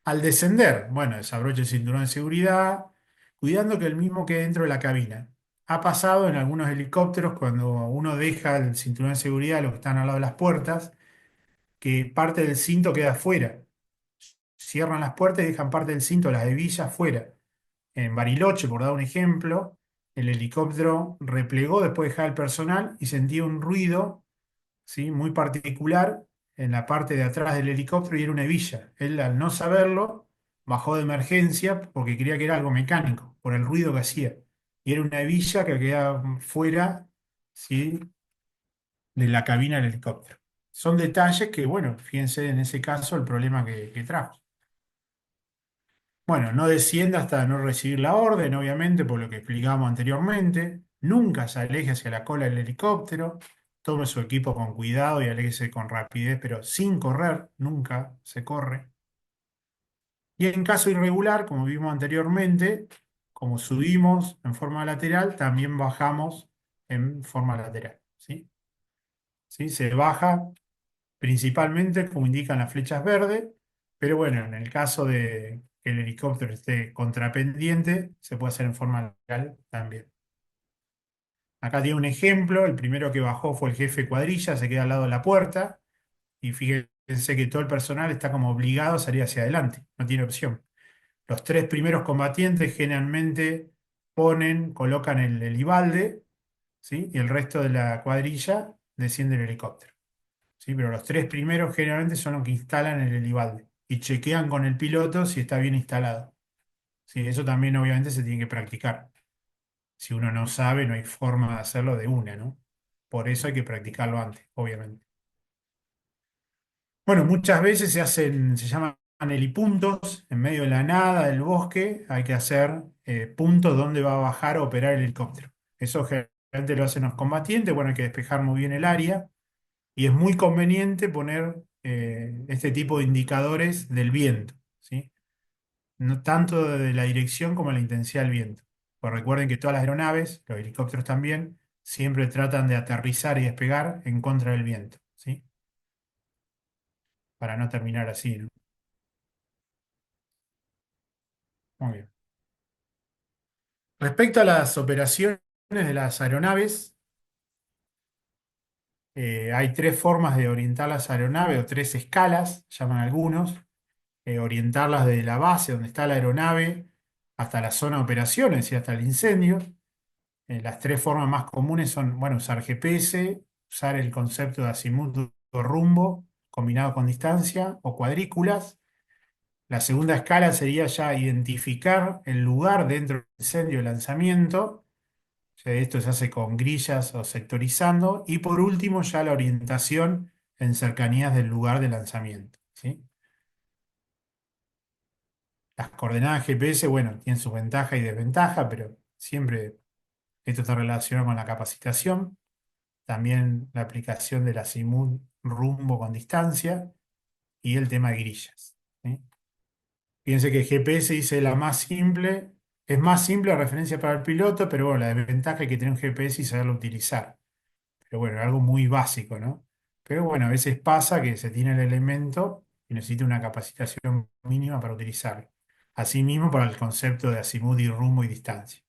Al descender, bueno, desabroche el cinturón de seguridad, cuidando que el mismo quede dentro de la cabina. Ha pasado en algunos helicópteros cuando uno deja el cinturón de seguridad, los que están al lado de las puertas, que parte del cinto queda afuera. Cierran las puertas y dejan parte del cinto, las hebillas, afuera. En Bariloche, por dar un ejemplo, el helicóptero replegó después de dejar el personal y sentía un ruido, ¿sí?, muy particular en la parte de atrás del helicóptero y era una hebilla. Él, al no saberlo, bajó de emergencia porque creía que era algo mecánico, por el ruido que hacía. Y era una hebilla que quedaba fuera, ¿sí?, de la cabina del helicóptero. Son detalles que, bueno, fíjense en ese caso el problema que trajo. Bueno, no descienda hasta no recibir la orden, obviamente, por lo que explicábamos anteriormente. Nunca se aleje hacia la cola del helicóptero. Tome su equipo con cuidado y aléjese con rapidez, pero sin correr. Nunca se corre. Y en caso irregular, como vimos anteriormente, como subimos en forma lateral, también bajamos en forma lateral. ¿Sí? ¿Sí? Se baja principalmente como indican las flechas verdes, pero bueno, en el caso de que el helicóptero esté contrapendiente, se puede hacer en forma lateral también. Acá tiene un ejemplo, el primero que bajó fue el jefe de cuadrilla, se queda al lado de la puerta, y fíjense que todo el personal está como obligado a salir hacia adelante, no tiene opción. Los tres primeros combatientes generalmente colocan el helibalde, ¿sí?, y el resto de la cuadrilla desciende el helicóptero. ¿Sí? Pero los tres primeros generalmente son los que instalan el helibalde y chequean con el piloto si está bien instalado. ¿Sí? Eso también obviamente se tiene que practicar. Si uno no sabe, no hay forma de hacerlo de una, ¿no? Por eso hay que practicarlo antes, obviamente. Bueno, muchas veces se llaman helipuntos, en medio de la nada, del bosque, hay que hacer puntos donde va a bajar o operar el helicóptero. Eso generalmente lo hacen los combatientes, bueno, hay que despejar muy bien el área. Y es muy conveniente poner este tipo de indicadores del viento, ¿sí? No tanto de la dirección como la intensidad del viento. Pues recuerden que todas las aeronaves, los helicópteros también, siempre tratan de aterrizar y despegar en contra del viento, ¿sí? Para no terminar así, ¿no? Muy bien. Respecto a las operaciones de las aeronaves, hay tres formas de orientar las aeronaves o tres escalas, llaman algunos. Orientarlas desde la base donde está la aeronave hasta la zona de operaciones y hasta el incendio. Las tres formas más comunes son, bueno, usar GPS, usar el concepto de azimut o rumbo combinado con distancia o cuadrículas. La segunda escala sería ya identificar el lugar dentro del incendio de lanzamiento. Ya esto se hace con grillas o sectorizando. Y por último, ya la orientación en cercanías del lugar de lanzamiento. ¿Sí? Las coordenadas GPS, bueno, tienen sus ventajas y desventajas, pero siempre esto está relacionado con la capacitación. También la aplicación del azimut rumbo con distancia y el tema de grillas. ¿Sí? Fíjense que GPS dice la más simple, es más simple la referencia para el piloto, pero bueno, la desventaja es que tener un GPS y saberlo utilizar. Pero bueno, algo muy básico, ¿no? Pero bueno, a veces pasa que se tiene el elemento y necesita una capacitación mínima para utilizarlo. Asimismo, para el concepto de azimut y rumbo y distancia.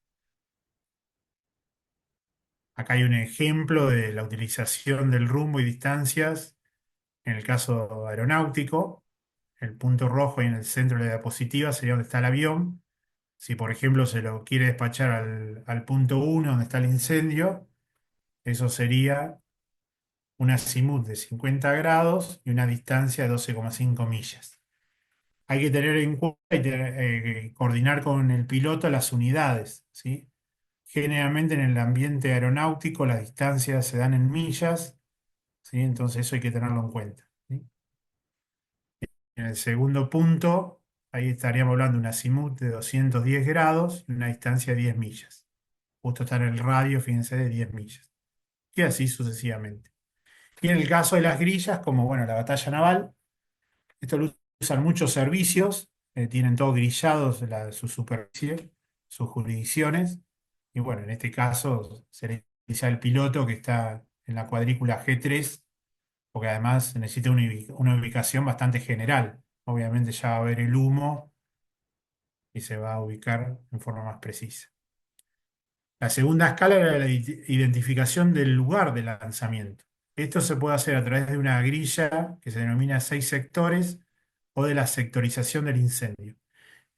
Acá hay un ejemplo de la utilización del rumbo y distancias en el caso aeronáutico. El punto rojo ahí en el centro de la diapositiva sería donde está el avión. Si, por ejemplo, se lo quiere despachar al punto 1 donde está el incendio, eso sería un azimut de 50 grados y una distancia de 12,5 millas. Hay que tener en cuenta y coordinar con el piloto las unidades, ¿sí? Generalmente en el ambiente aeronáutico las distancias se dan en millas, ¿sí? Entonces eso hay que tenerlo en cuenta, ¿sí? En el segundo punto, ahí estaríamos hablando de un azimut de 210 grados y una distancia de 10 millas. Justo está en el radio, fíjense, de 10 millas. Y así sucesivamente. Y en el caso de las grillas, como bueno, la batalla naval, esto lo usan muchos servicios, tienen todo grillados su superficie, sus jurisdicciones. Y bueno, en este caso se le dice al piloto que está en la cuadrícula G3, porque además necesita una ubicación bastante general. Obviamente ya va a ver el humo y se va a ubicar en forma más precisa. La segunda escala era la identificación del lugar de lanzamiento. Esto se puede hacer a través de una grilla que se denomina seis sectores o de la sectorización del incendio.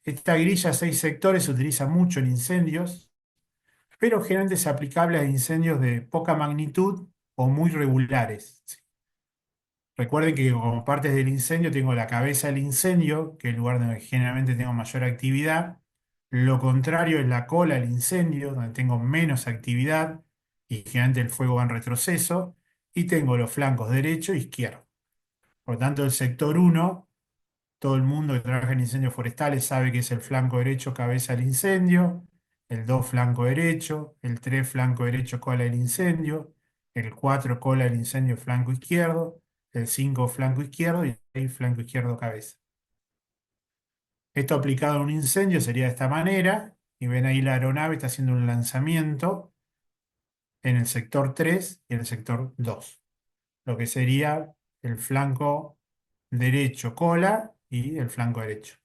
Esta grilla seis sectores se utiliza mucho en incendios, pero generalmente es aplicable a incendios de poca magnitud o muy regulares. Recuerden que como partes del incendio tengo la cabeza del incendio, que es el lugar donde generalmente tengo mayor actividad. Lo contrario es la cola del incendio, donde tengo menos actividad y generalmente el fuego va en retroceso. Y tengo los flancos derecho e izquierdo. Por lo tanto, el sector uno, todo el mundo que trabaja en incendios forestales sabe que es el flanco derecho, cabeza del incendio, el 2 flanco derecho, el 3 flanco derecho, cola del incendio, el 4 cola del incendio, flanco izquierdo, el 5 flanco izquierdo y el 6 flanco izquierdo, cabeza. Esto aplicado a un incendio sería de esta manera, y ven ahí la aeronave está haciendo un lanzamiento en el sector 3 y en el sector 2, lo que sería el flanco derecho, cola, y el flanco derecho.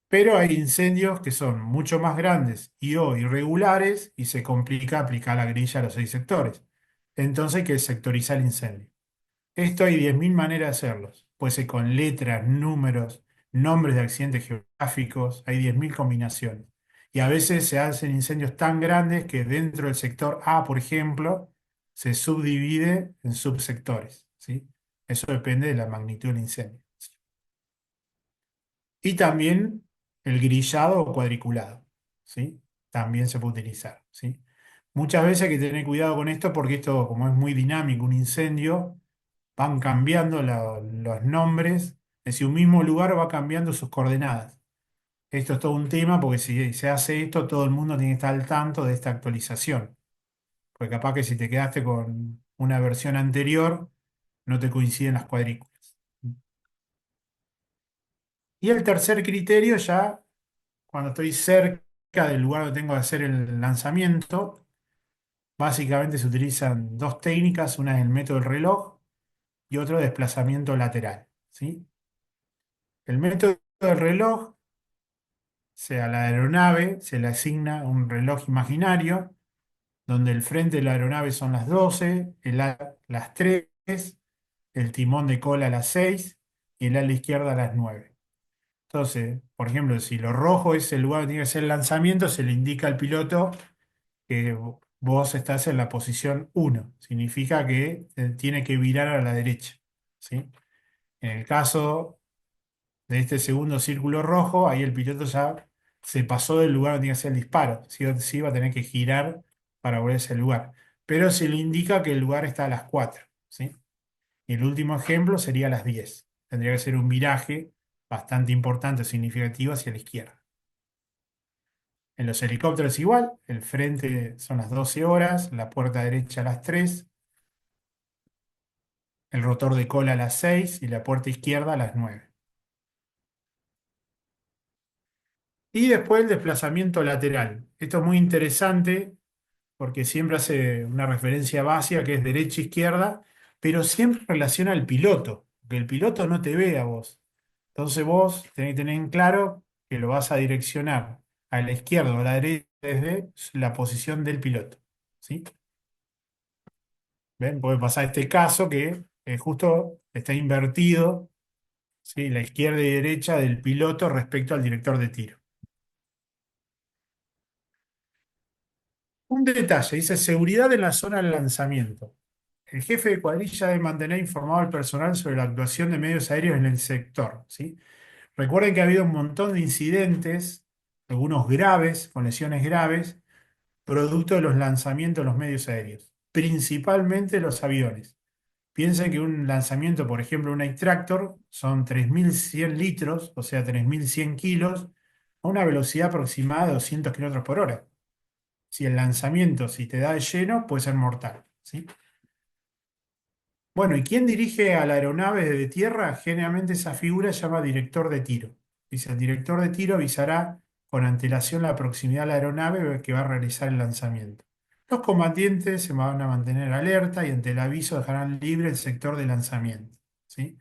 Pero hay incendios que son mucho más grandes y o irregulares y se complica aplicar la grilla a los seis sectores. Entonces hay que sectorizar el incendio. Esto hay 10.000 maneras de hacerlos. Puede ser con letras, números, nombres de accidentes geográficos, hay 10.000 combinaciones. Y a veces se hacen incendios tan grandes que dentro del sector A, por ejemplo, se subdivide en subsectores, ¿sí? Eso depende de la magnitud del incendio. Y también el grillado o cuadriculado, ¿sí? También se puede utilizar, ¿sí? Muchas veces hay que tener cuidado con esto porque esto, como es muy dinámico, un incendio, van cambiando los nombres, es decir, un mismo lugar va cambiando sus coordenadas. Esto es todo un tema porque si se hace esto, todo el mundo tiene que estar al tanto de esta actualización. Porque capaz que si te quedaste con una versión anterior, no te coinciden las cuadrículas. Y el tercer criterio ya cuando estoy cerca del lugar donde tengo que hacer el lanzamiento, básicamente se utilizan dos técnicas, una es el método del reloj y otro desplazamiento lateral, ¿sí? El método del reloj, sea la aeronave, se le asigna un reloj imaginario, donde el frente de la aeronave son las 12, el ala las 3, el timón de cola a las 6 y el ala izquierda a las 9. Entonces, por ejemplo, si lo rojo es el lugar donde tiene que ser el lanzamiento, se le indica al piloto que vos estás en la posición uno. Significa que tiene que virar a la derecha, ¿sí? En el caso de este segundo círculo rojo, ahí el piloto ya se pasó del lugar donde tiene que hacer el disparo. Sí o sí va a tener que girar para volver a ese lugar. Pero se le indica que el lugar está a las 4, ¿sí? Y el último ejemplo sería a las 10. Tendría que ser un viraje bastante importante, significativo hacia la izquierda. En los helicópteros igual, el frente son las 12 horas, la puerta derecha a las 3, el rotor de cola a las 6 y la puerta izquierda a las 9. Y después el desplazamiento lateral. Esto es muy interesante porque siempre hace una referencia básica que es derecha-izquierda, pero siempre relaciona al piloto, porque el piloto no te ve a vos. Entonces vos tenés que tener en claro que lo vas a direccionar a la izquierda o a la derecha desde la posición del piloto, ¿sí? ¿Ven? Puede pasar este caso que justo está invertido, ¿sí? La izquierda y derecha del piloto respecto al director de tiro. Un detalle, dice seguridad en la zona del lanzamiento. El jefe de cuadrilla debe mantener informado al personal sobre la actuación de medios aéreos en el sector, ¿sí? Recuerden que ha habido un montón de incidentes, algunos graves, con lesiones graves, producto de los lanzamientos de los medios aéreos, principalmente los aviones. Piensen que un lanzamiento, por ejemplo, un Tractor, son 3.100 litros, o sea, 3.100 kilos, a una velocidad aproximada de 200 kilómetros por hora. Si el lanzamiento, si te da de lleno, puede ser mortal, ¿sí? Bueno, ¿y quién dirige a la aeronave desde tierra? Generalmente esa figura se llama director de tiro. Dice, el director de tiro avisará con antelación la proximidad a la aeronave que va a realizar el lanzamiento. Los combatientes se van a mantener alerta y ante el aviso dejarán libre el sector de lanzamiento, ¿sí?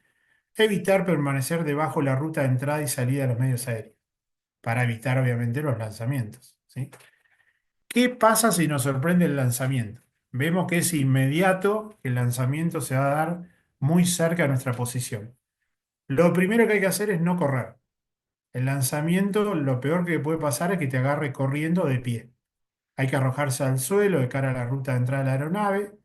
Evitar permanecer debajo de la ruta de entrada y salida de los medios aéreos, para evitar obviamente los lanzamientos, ¿sí? ¿Qué pasa si nos sorprende el lanzamiento? Vemos que es inmediato, que el lanzamiento se va a dar muy cerca de nuestra posición. Lo primero que hay que hacer es no correr. El lanzamiento, lo peor que puede pasar es que te agarre corriendo de pie. Hay que arrojarse al suelo de cara a la ruta de entrada de la aeronave,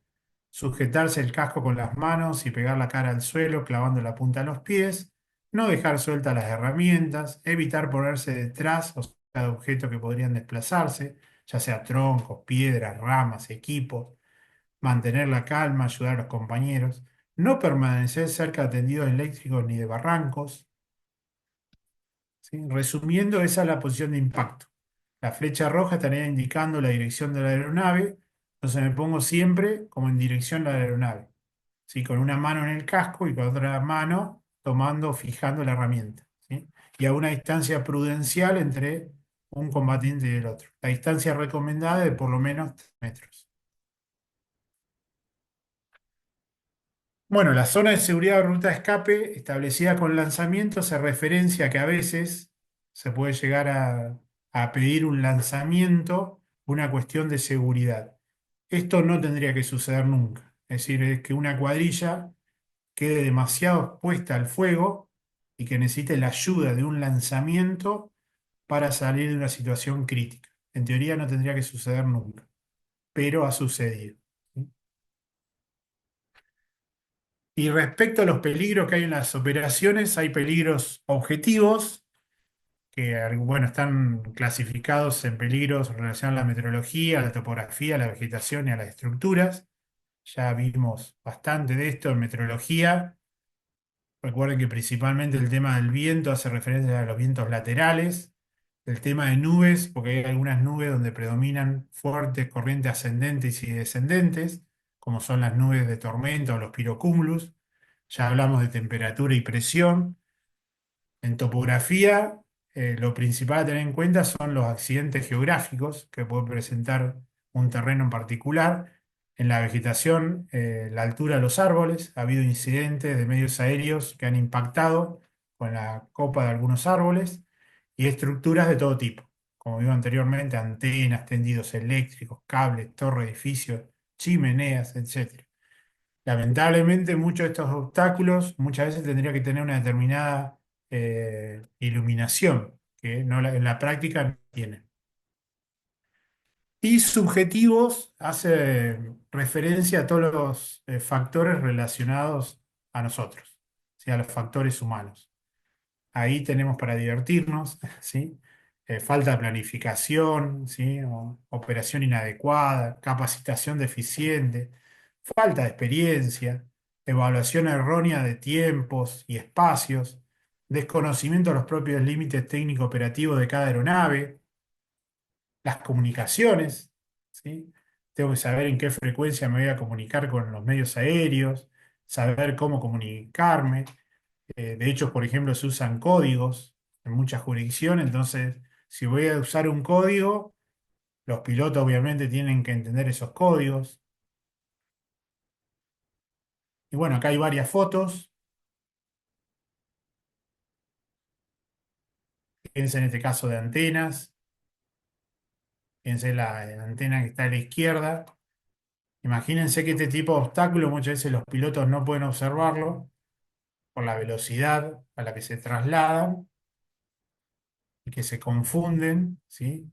sujetarse el casco con las manos y pegar la cara al suelo clavando la punta a los pies, no dejar sueltas las herramientas, evitar ponerse detrás o sea, de objetos que podrían desplazarse, ya sea troncos, piedras, ramas, equipos, mantener la calma, ayudar a los compañeros, no permanecer cerca de tendidos eléctricos ni de barrancos, ¿sí? Resumiendo, esa es la posición de impacto. La flecha roja estaría indicando la dirección de la aeronave, entonces me pongo siempre como en dirección a la aeronave, ¿sí? Con una mano en el casco y con otra mano tomando, fijando la herramienta, ¿sí? Y a una distancia prudencial entre un combatiente y el otro. La distancia recomendada es de por lo menos 3 metros. Bueno, la zona de seguridad o ruta de escape establecida con lanzamiento hace referencia a que a veces se puede llegar a pedir un lanzamiento por una cuestión de seguridad. Esto no tendría que suceder nunca. Es decir, es que una cuadrilla quede demasiado expuesta al fuego y que necesite la ayuda de un lanzamiento para salir de una situación crítica. En teoría no tendría que suceder nunca, pero ha sucedido. ¿Sí? Y respecto a los peligros que hay en las operaciones, hay peligros objetivos que, bueno, están clasificados en peligros relacionados a la meteorología, a la topografía, a la vegetación y a las estructuras. Ya vimos bastante de esto en meteorología. Recuerden que principalmente el tema del viento hace referencia a los vientos laterales, el tema de nubes, porque hay algunas nubes donde predominan fuertes corrientes ascendentes y descendentes, como son las nubes de tormenta o los pirocúmulos. Ya hablamos de temperatura y presión. En topografía, lo principal a tener en cuenta son los accidentes geográficos que puede presentar un terreno en particular. En la vegetación, la altura de los árboles, ha habido incidentes de medios aéreos que han impactado con la copa de algunos árboles y estructuras de todo tipo. Como digo anteriormente, antenas, tendidos eléctricos, cables, torres, edificios, chimeneas, etc. Lamentablemente, muchos de estos obstáculos muchas veces tendría que tener una determinada iluminación, que en la práctica no tiene. Y subjetivos hace referencia a todos los factores relacionados a nosotros, ¿sí? A los factores humanos. Ahí tenemos para divertirnos, ¿sí? Falta de planificación, ¿sí? Operación inadecuada, capacitación deficiente, falta de experiencia, evaluación errónea de tiempos y espacios, desconocimiento de los propios límites técnico-operativos de cada aeronave, las comunicaciones, ¿sí? Tengo que saber en qué frecuencia me voy a comunicar con los medios aéreos, saber cómo comunicarme. De hecho, por ejemplo, se usan códigos en muchas jurisdicciones, entonces, si voy a usar un código, los pilotos obviamente tienen que entender esos códigos. Y bueno, acá hay varias fotos. Fíjense en este caso de antenas. Fíjense la antena que está a la izquierda. Imagínense que este tipo de obstáculo muchas veces los pilotos no pueden observarlo por la velocidad a la que se trasladan y que se confunden, ¿sí?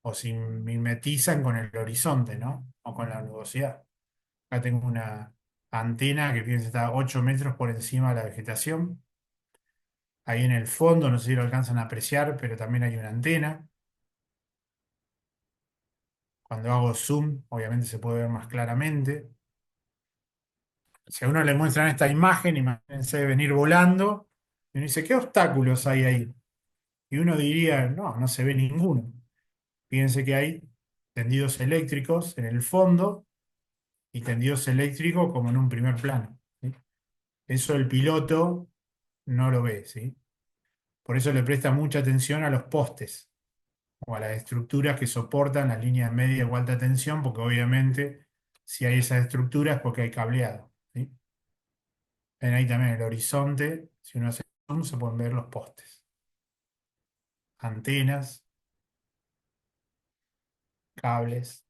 O se mimetizan con el horizonte, ¿no? O con la nubosidad. Acá tengo una antena que fíjense está a 8 metros por encima de la vegetación. Ahí en el fondo, no sé si lo alcanzan a apreciar, pero también hay una antena. Cuando hago zoom, obviamente se puede ver más claramente. Si a uno le muestran esta imagen, imagínense venir volando, y uno dice, ¿qué obstáculos hay ahí? Y uno diría, no, no se ve ninguno. Fíjense que hay tendidos eléctricos en el fondo y tendidos eléctricos como en un primer plano, ¿sí? Eso el piloto no lo ve, ¿sí? Por eso le presta mucha atención a los postes o a las estructuras que soportan las líneas media o alta tensión, porque obviamente si hay esas estructuras es porque hay cableado, ¿sí? Ven ahí también el horizonte, si uno hace zoom se pueden ver los postes, antenas, cables.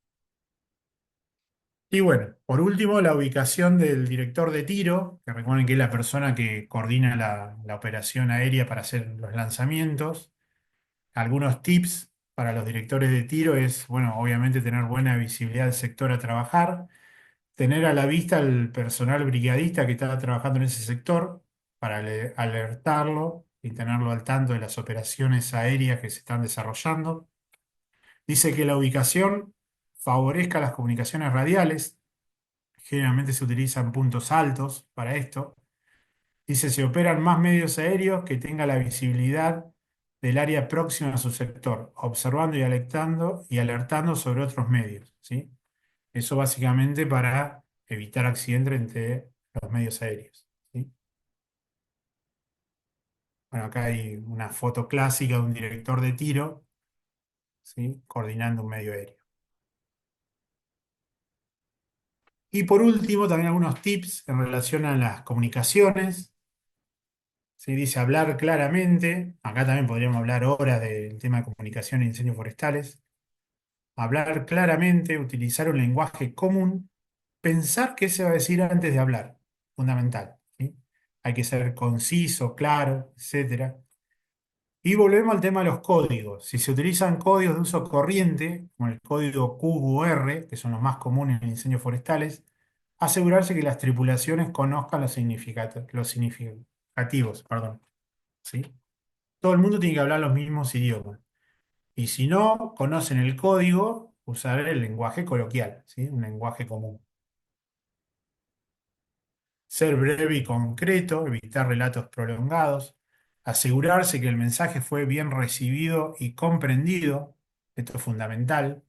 Y bueno, por último, la ubicación del director de tiro, que recuerden que es la persona que coordina la operación aérea para hacer los lanzamientos. Algunos tips para los directores de tiro es, bueno, obviamente tener buena visibilidad del sector a trabajar, tener a la vista al personal brigadista que está trabajando en ese sector para alertarlo y tenerlo al tanto de las operaciones aéreas que se están desarrollando. Dice que la ubicación favorezca las comunicaciones radiales. Generalmente se utilizan puntos altos para esto. Dice, se operan más medios aéreos que tenga la visibilidad del área próxima a su sector, observando y alertando sobre otros medios, ¿sí? Eso básicamente para evitar accidentes entre los medios aéreos, ¿sí? Bueno, acá hay una foto clásica de un director de tiro, ¿sí? Coordinando un medio aéreo. Y por último, también algunos tips en relación a las comunicaciones. ¿Sí? Dice hablar claramente. Acá también podríamos hablar horas del tema de comunicación e incendios forestales. Hablar claramente, utilizar un lenguaje común, pensar qué se va a decir antes de hablar. Fundamental, ¿sí? Hay que ser conciso, claro, etcétera. Y volvemos al tema de los códigos. Si se utilizan códigos de uso corriente, como el código QR, que son los más comunes en incendios forestales, asegurarse que las tripulaciones conozcan los significativos, perdón, ¿sí? Todo el mundo tiene que hablar los mismos idiomas. Y si no conocen el código, usar el lenguaje coloquial, ¿sí? Un lenguaje común. Ser breve y concreto, evitar relatos prolongados, asegurarse que el mensaje fue bien recibido y comprendido, esto es fundamental.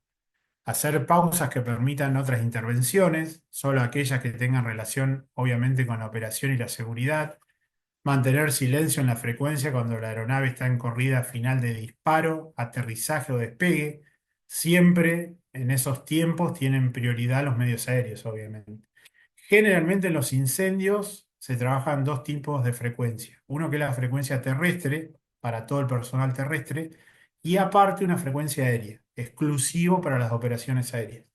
Hacer pausas que permitan otras intervenciones, solo aquellas que tengan relación obviamente con la operación y la seguridad. Mantener silencio en la frecuencia cuando la aeronave está en corrida final de disparo, aterrizaje o despegue. Siempre en esos tiempos tienen prioridad los medios aéreos, obviamente. Generalmente en los incendios se trabajan dos tipos de frecuencia. Uno que es la frecuencia terrestre para todo el personal terrestre y aparte una frecuencia aérea, exclusivo para las operaciones aéreas.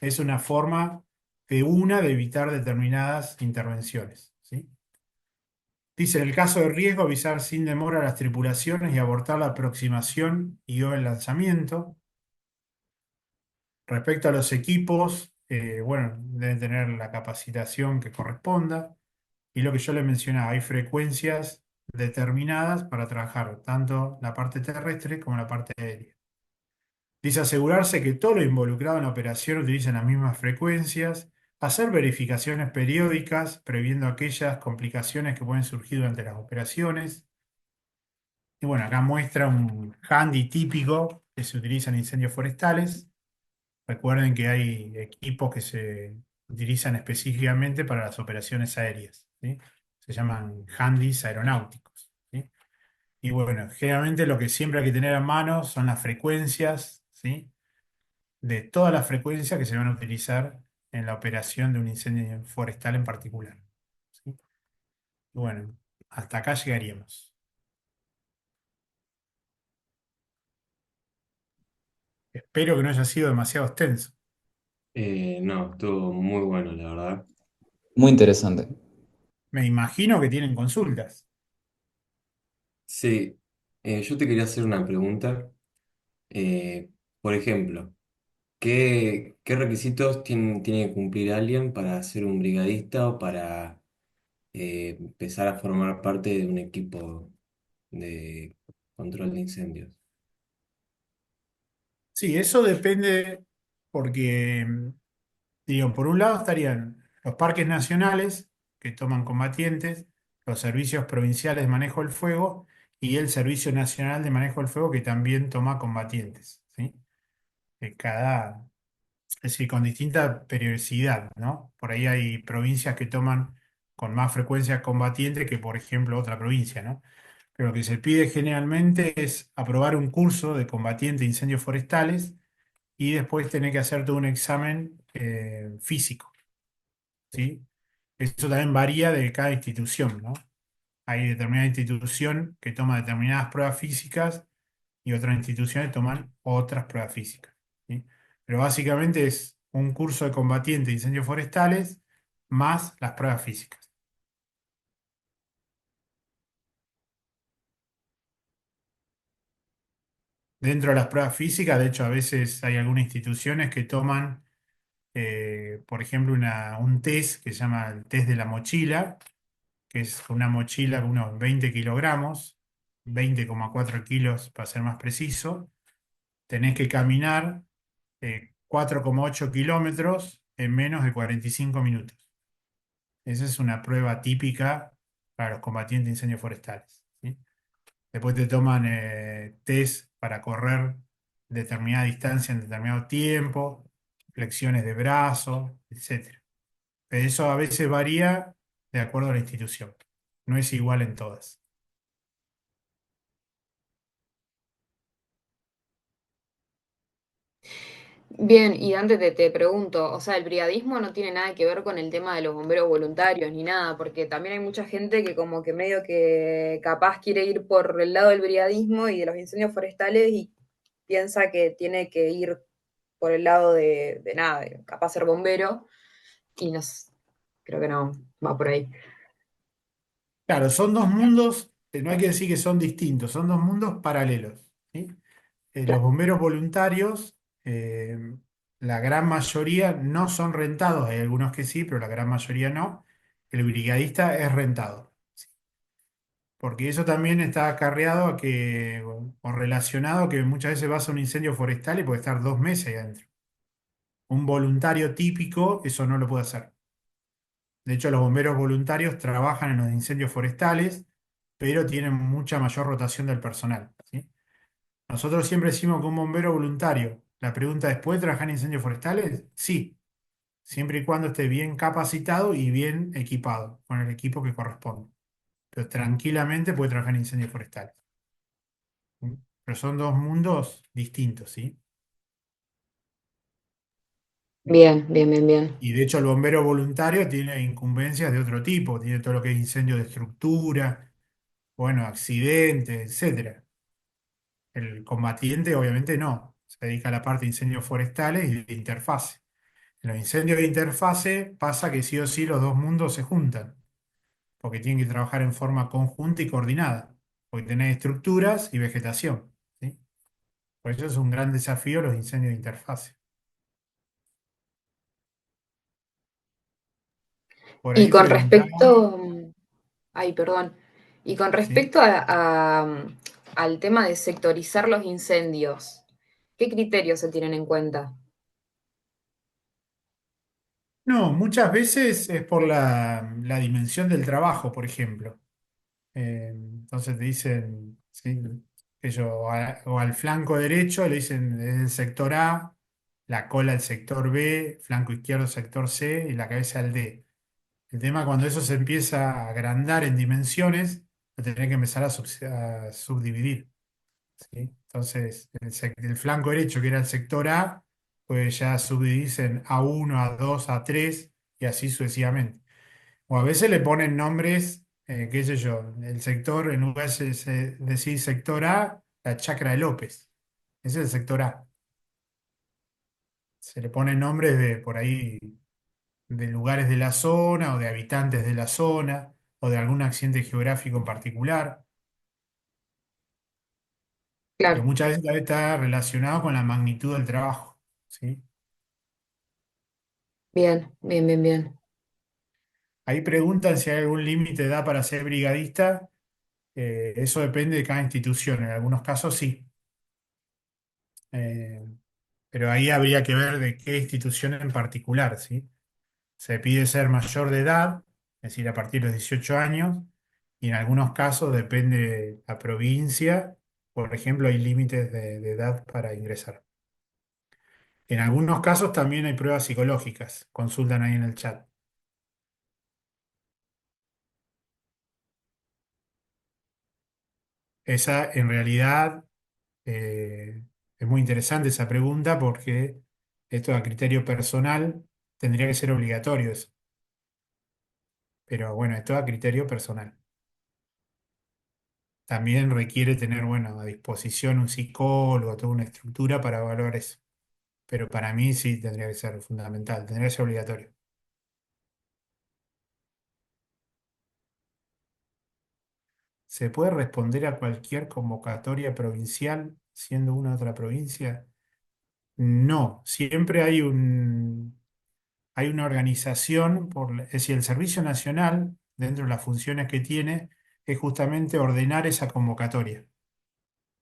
Es una forma de evitar determinadas intervenciones, ¿sí? Dice, en el caso de riesgo, avisar sin demora a las tripulaciones y abortar la aproximación y o el lanzamiento. Respecto a los equipos, bueno, deben tener la capacitación que corresponda. Y lo que yo les mencionaba, hay frecuencias determinadas para trabajar tanto la parte terrestre como la parte aérea. Dice asegurarse que todos los involucrados en la operación utilicen las mismas frecuencias, hacer verificaciones periódicas, previendo aquellas complicaciones que pueden surgir durante las operaciones. Y bueno, acá muestra un handy típico que se utiliza en incendios forestales. Recuerden que hay equipos que se utilizan específicamente para las operaciones aéreas, ¿sí? Se llaman handys aeronáuticos, ¿sí? Y bueno, generalmente lo que siempre hay que tener a mano son las frecuencias, ¿sí? De todas las frecuencias que se van a utilizar en la operación de un incendio forestal en particular, ¿sí? Y bueno, hasta acá llegaríamos. Espero que no haya sido demasiado extenso. No, estuvo muy bueno, la verdad. Muy interesante. Me imagino que tienen consultas. Sí, yo te quería hacer una pregunta. Eh, por ejemplo, ¿qué requisitos tiene que cumplir alguien para ser un brigadista o para empezar a formar parte de un equipo de control de incendios? Sí, eso depende porque, digo, por un lado estarían los parques nacionales, que toman combatientes, los servicios provinciales de manejo del fuego y el Servicio Nacional de Manejo del Fuego que también toma combatientes, ¿sí? Cada, es decir, con distinta periodicidad, ¿no? Por ahí hay provincias que toman con más frecuencia combatientes que, por ejemplo, otra provincia, ¿no? Pero lo que se pide generalmente es aprobar un curso de combatiente de incendios forestales y después tener que hacer todo un examen físico, ¿sí? Eso también varía de cada institución, ¿no? Hay determinada institución que toma determinadas pruebas físicas y otras instituciones toman otras pruebas físicas, ¿sí? Pero básicamente es un curso de combatiente de incendios forestales más las pruebas físicas. Dentro de las pruebas físicas, de hecho, a veces hay algunas instituciones que toman, por ejemplo, un test que se llama el test de la mochila, que es una mochila de unos 20 kilogramos, 20,4 kilos para ser más preciso. Tenés que caminar 4,8 kilómetros en menos de 45 minutos. Esa es una prueba típica para los combatientes de incendios forestales, ¿sí? Después te toman test para correr determinada distancia en determinado tiempo, flexiones de brazos, etcétera. Pero eso a veces varía de acuerdo a la institución. No es igual en todas. Bien, y antes te pregunto, o sea, el brigadismo no tiene nada que ver con el tema de los bomberos voluntarios ni nada, porque también hay mucha gente que como que medio que capaz quiere ir por el lado del brigadismo y de los incendios forestales y piensa que tiene que ir por el lado de nada, de capaz ser bombero, y no, creo que no va por ahí. Claro, son dos mundos, no hay que decir que son distintos, son dos mundos paralelos, ¿sí? Los Claro. bomberos voluntarios, eh, la gran mayoría no son rentados, hay algunos que sí, pero la gran mayoría no. El brigadista es rentado, ¿sí? Porque eso también está acarreado a que, o relacionado a que muchas veces vas a un incendio forestal y puede estar 2 meses ahí adentro. Un voluntario típico eso no lo puede hacer. De hecho, los bomberos voluntarios trabajan en los incendios forestales, pero tienen mucha mayor rotación del personal, ¿sí? Nosotros siempre decimos que un bombero voluntario, la pregunta es, ¿puede trabajar en incendios forestales? Sí, siempre y cuando esté bien capacitado y bien equipado, con el equipo que corresponde. Pero tranquilamente puede trabajar en incendios forestales. ¿Sí? Pero son dos mundos distintos, ¿sí? Bien, bien, bien, bien. Y de hecho el bombero voluntario tiene incumbencias de otro tipo, tiene todo lo que es incendio de estructura, bueno, accidentes, etcétera. El combatiente obviamente no, se dedica a la parte de incendios forestales y de interfase. En los incendios de interfase pasa que sí o sí los dos mundos se juntan, porque tienen que trabajar en forma conjunta y coordinada, porque tenés estructuras y vegetación, ¿sí? Por eso es un gran desafío los incendios de interfase. Por Y ahí con preguntaban, respecto, ay, perdón, y con ¿sí? respecto al tema de sectorizar los incendios, ¿qué criterios se tienen en cuenta? No, muchas veces es por la dimensión del trabajo, por ejemplo. Entonces te dicen, ¿sí? O al flanco derecho le dicen es el sector A, la cola el sector B, flanco izquierdo sector C y la cabeza el D. El tema cuando eso se empieza a agrandar en dimensiones, lo tenés que empezar a subdividir, ¿sí? Entonces, el flanco derecho, que era el sector A, pues ya subdividirse en A1, A2, A3 y así sucesivamente. O a veces le ponen nombres, qué sé yo, el sector, en lugar de decir sector A, la Chacra de López. Ese es el sector A. Se le ponen nombres de por ahí, de lugares de la zona o de habitantes de la zona o de algún accidente geográfico en particular. Pero Claro, muchas veces también está relacionado con la magnitud del trabajo, ¿sí? bien, bien, bien, bien. Ahí preguntan si hay algún límite de edad para ser brigadista. Eso depende de cada institución. En algunos casos sí. Eh, pero ahí habría que ver de qué institución en particular, ¿sí? Se pide ser mayor de edad es decir, a partir de los 18 años, y en algunos casos, depende de la provincia, por ejemplo, hay límites de edad para ingresar. En algunos casos también hay pruebas psicológicas, consultan ahí en el chat. Esa en realidad es muy interesante esa pregunta porque esto a criterio personal tendría que ser obligatorio eso, pero bueno, esto a criterio personal. También requiere tener, bueno, a disposición un psicólogo, toda una estructura para evaluar eso. Pero para mí sí tendría que ser fundamental, tendría que ser obligatorio. ¿Se puede responder a cualquier convocatoria provincial siendo una otra provincia? No, siempre hay una organización, es decir, el Servicio Nacional, dentro de las funciones que tiene, es justamente ordenar esa convocatoria,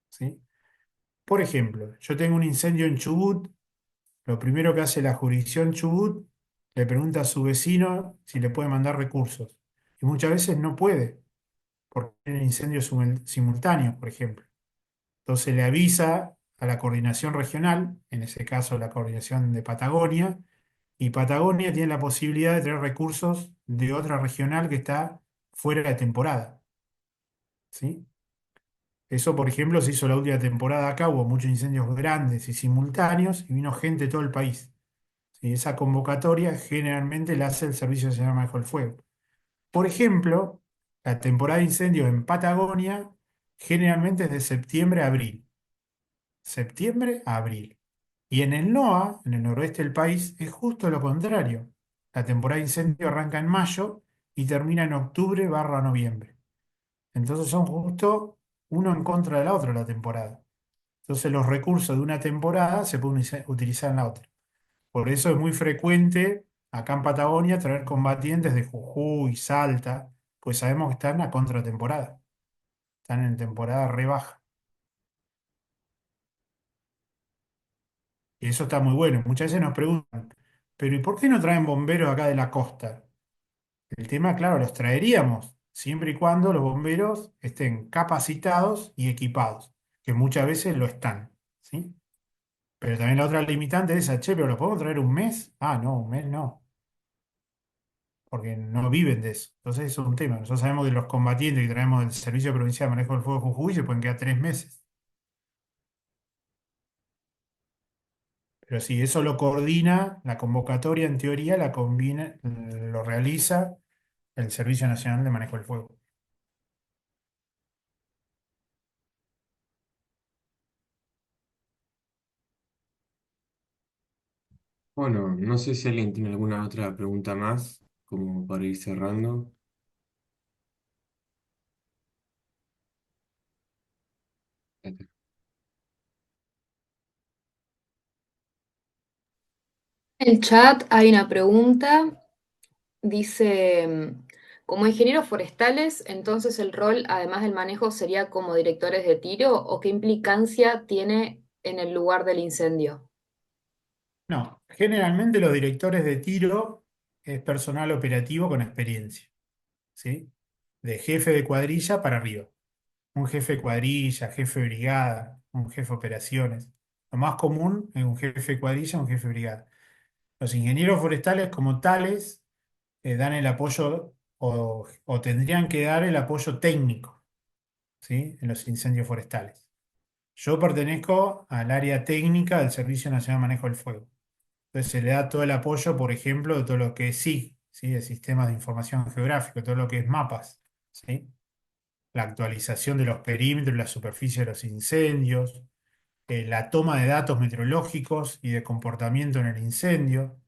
¿sí? Por ejemplo, yo tengo un incendio en Chubut. Lo primero que hace la jurisdicción Chubut, le pregunta a su vecino si le puede mandar recursos. Y muchas veces no puede, porque tiene incendios simultáneos, por ejemplo. Entonces le avisa a la coordinación regional, en ese caso la coordinación de Patagonia, y Patagonia tiene la posibilidad de tener recursos de otra regional que está fuera de temporada, ¿sí? Eso, por ejemplo, se hizo la última temporada acá, hubo muchos incendios grandes y simultáneos, y vino gente de todo el país. Y esa convocatoria generalmente la hace el Servicio Nacional de Manejo del Fuego. Por ejemplo, la temporada de incendios en Patagonia generalmente es de septiembre a abril. Septiembre a abril. Y en el NOA, en el noroeste del país, es justo lo contrario. La temporada de incendio arranca en mayo y termina en octubre/noviembre. Entonces son justo uno en contra de la otra la temporada. Entonces los recursos de una temporada se pueden utilizar en la otra. Por eso es muy frecuente acá en Patagonia traer combatientes de Jujuy, Salta, pues sabemos que están a contratemporada, están en temporada re baja. Y eso está muy bueno. Muchas veces nos preguntan, pero ¿y por qué no traen bomberos acá de la costa? El tema, claro, los traeríamos, siempre y cuando los bomberos estén capacitados y equipados, que muchas veces lo están, ¿sí? Pero también la otra limitante es esa, che, pero ¿los podemos traer un mes? Ah, no, un mes no, porque no viven de eso. Entonces eso es un tema. Nosotros sabemos que los combatientes que traemos del Servicio Provincial de Manejo del Fuego de Jujuy se pueden quedar 3 meses. Pero sí, eso lo coordina, la convocatoria en teoría la combina, lo realiza el Servicio Nacional de Manejo del Fuego. Bueno, no sé si alguien tiene alguna otra pregunta más, como para ir cerrando. En el chat hay una pregunta, dice, como ingenieros forestales, entonces el rol, además del manejo, sería como directores de tiro o qué implicancia tiene en el lugar del incendio. No, generalmente los directores de tiro es personal operativo con experiencia, ¿sí? De jefe de cuadrilla para arriba. Un jefe de cuadrilla, jefe de brigada, un jefe de operaciones. Lo más común es un jefe de cuadrilla, un jefe de brigada. Los ingenieros forestales como tales dan el apoyo o tendrían que dar el apoyo técnico, ¿sí? En los incendios forestales. Yo pertenezco al área técnica del Servicio Nacional de Manejo del Fuego. Entonces se le da todo el apoyo, por ejemplo, de todo lo que es SIG, ¿sí? De sistemas de información geográfico, todo lo que es mapas, ¿sí? La actualización de los perímetros y la superficie de los incendios, la toma de datos meteorológicos y de comportamiento en el incendio.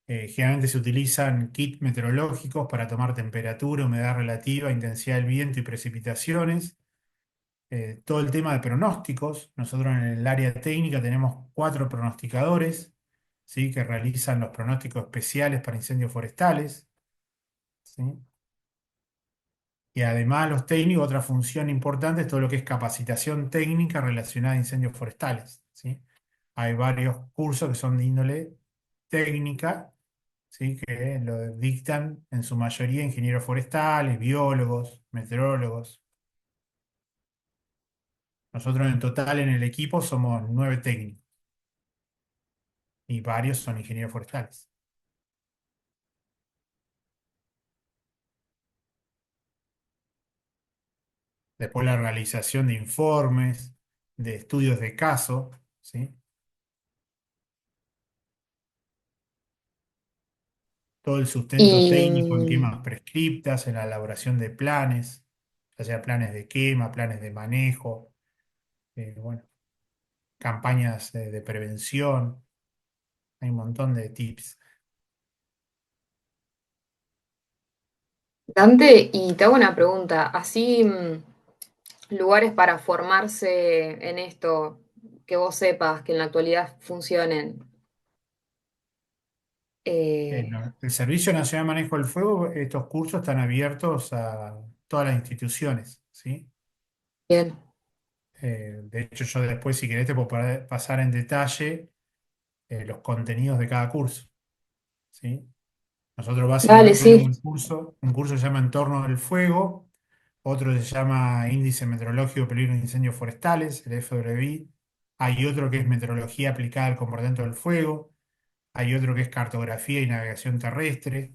Generalmente se utilizan kits meteorológicos para tomar temperatura, humedad relativa, intensidad del viento y precipitaciones. Todo el tema de pronósticos. Nosotros en el área técnica tenemos 4 pronosticadores, ¿sí? Que realizan los pronósticos especiales para incendios forestales, ¿sí? Y además los técnicos, otra función importante es todo lo que es capacitación técnica relacionada a incendios forestales, ¿sí? Hay varios cursos que son de índole técnica, ¿sí? Que lo dictan en su mayoría ingenieros forestales, biólogos, meteorólogos. Nosotros en total en el equipo somos 9 técnicos y varios son ingenieros forestales. Después la realización de informes, de estudios de caso, ¿sí? Todo el sustento Y técnico en quemas prescriptas, en la elaboración de planes, ya sea planes de quema, planes de manejo, bueno, campañas de prevención, hay un montón de tips. Dante, y te hago una pregunta, así lugares para formarse en esto, que vos sepas que en la actualidad funcionen. Eh, El Servicio Nacional de Manejo del Fuego, estos cursos están abiertos a todas las instituciones, ¿sí? bien, De hecho, yo después, si querés, te puedo pasar en detalle los contenidos de cada curso, ¿sí? Nosotros dale, básicamente tenemos sí, un curso que se llama Entorno del Fuego, otro se llama Índice Meteorológico de Peligro de Incendios Forestales, el FWI, hay otro que es Meteorología aplicada al comportamiento del fuego, hay otro que es Cartografía y Navegación Terrestre,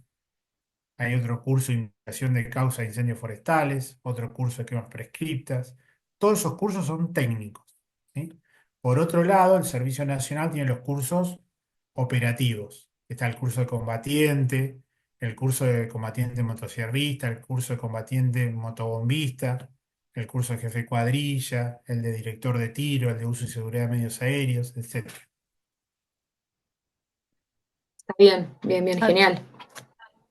hay otro curso de investigación de causa de incendios forestales, otro curso de quemas prescriptas. Todos esos cursos son técnicos, ¿sí? Por otro lado, el Servicio Nacional tiene los cursos operativos. Está el curso de combatiente, el curso de combatiente motosierrista, el curso de combatiente motobombista, el curso de jefe de cuadrilla, el de director de tiro, el de uso y seguridad de medios aéreos, etc. está bien, bien, bien, Ha- genial.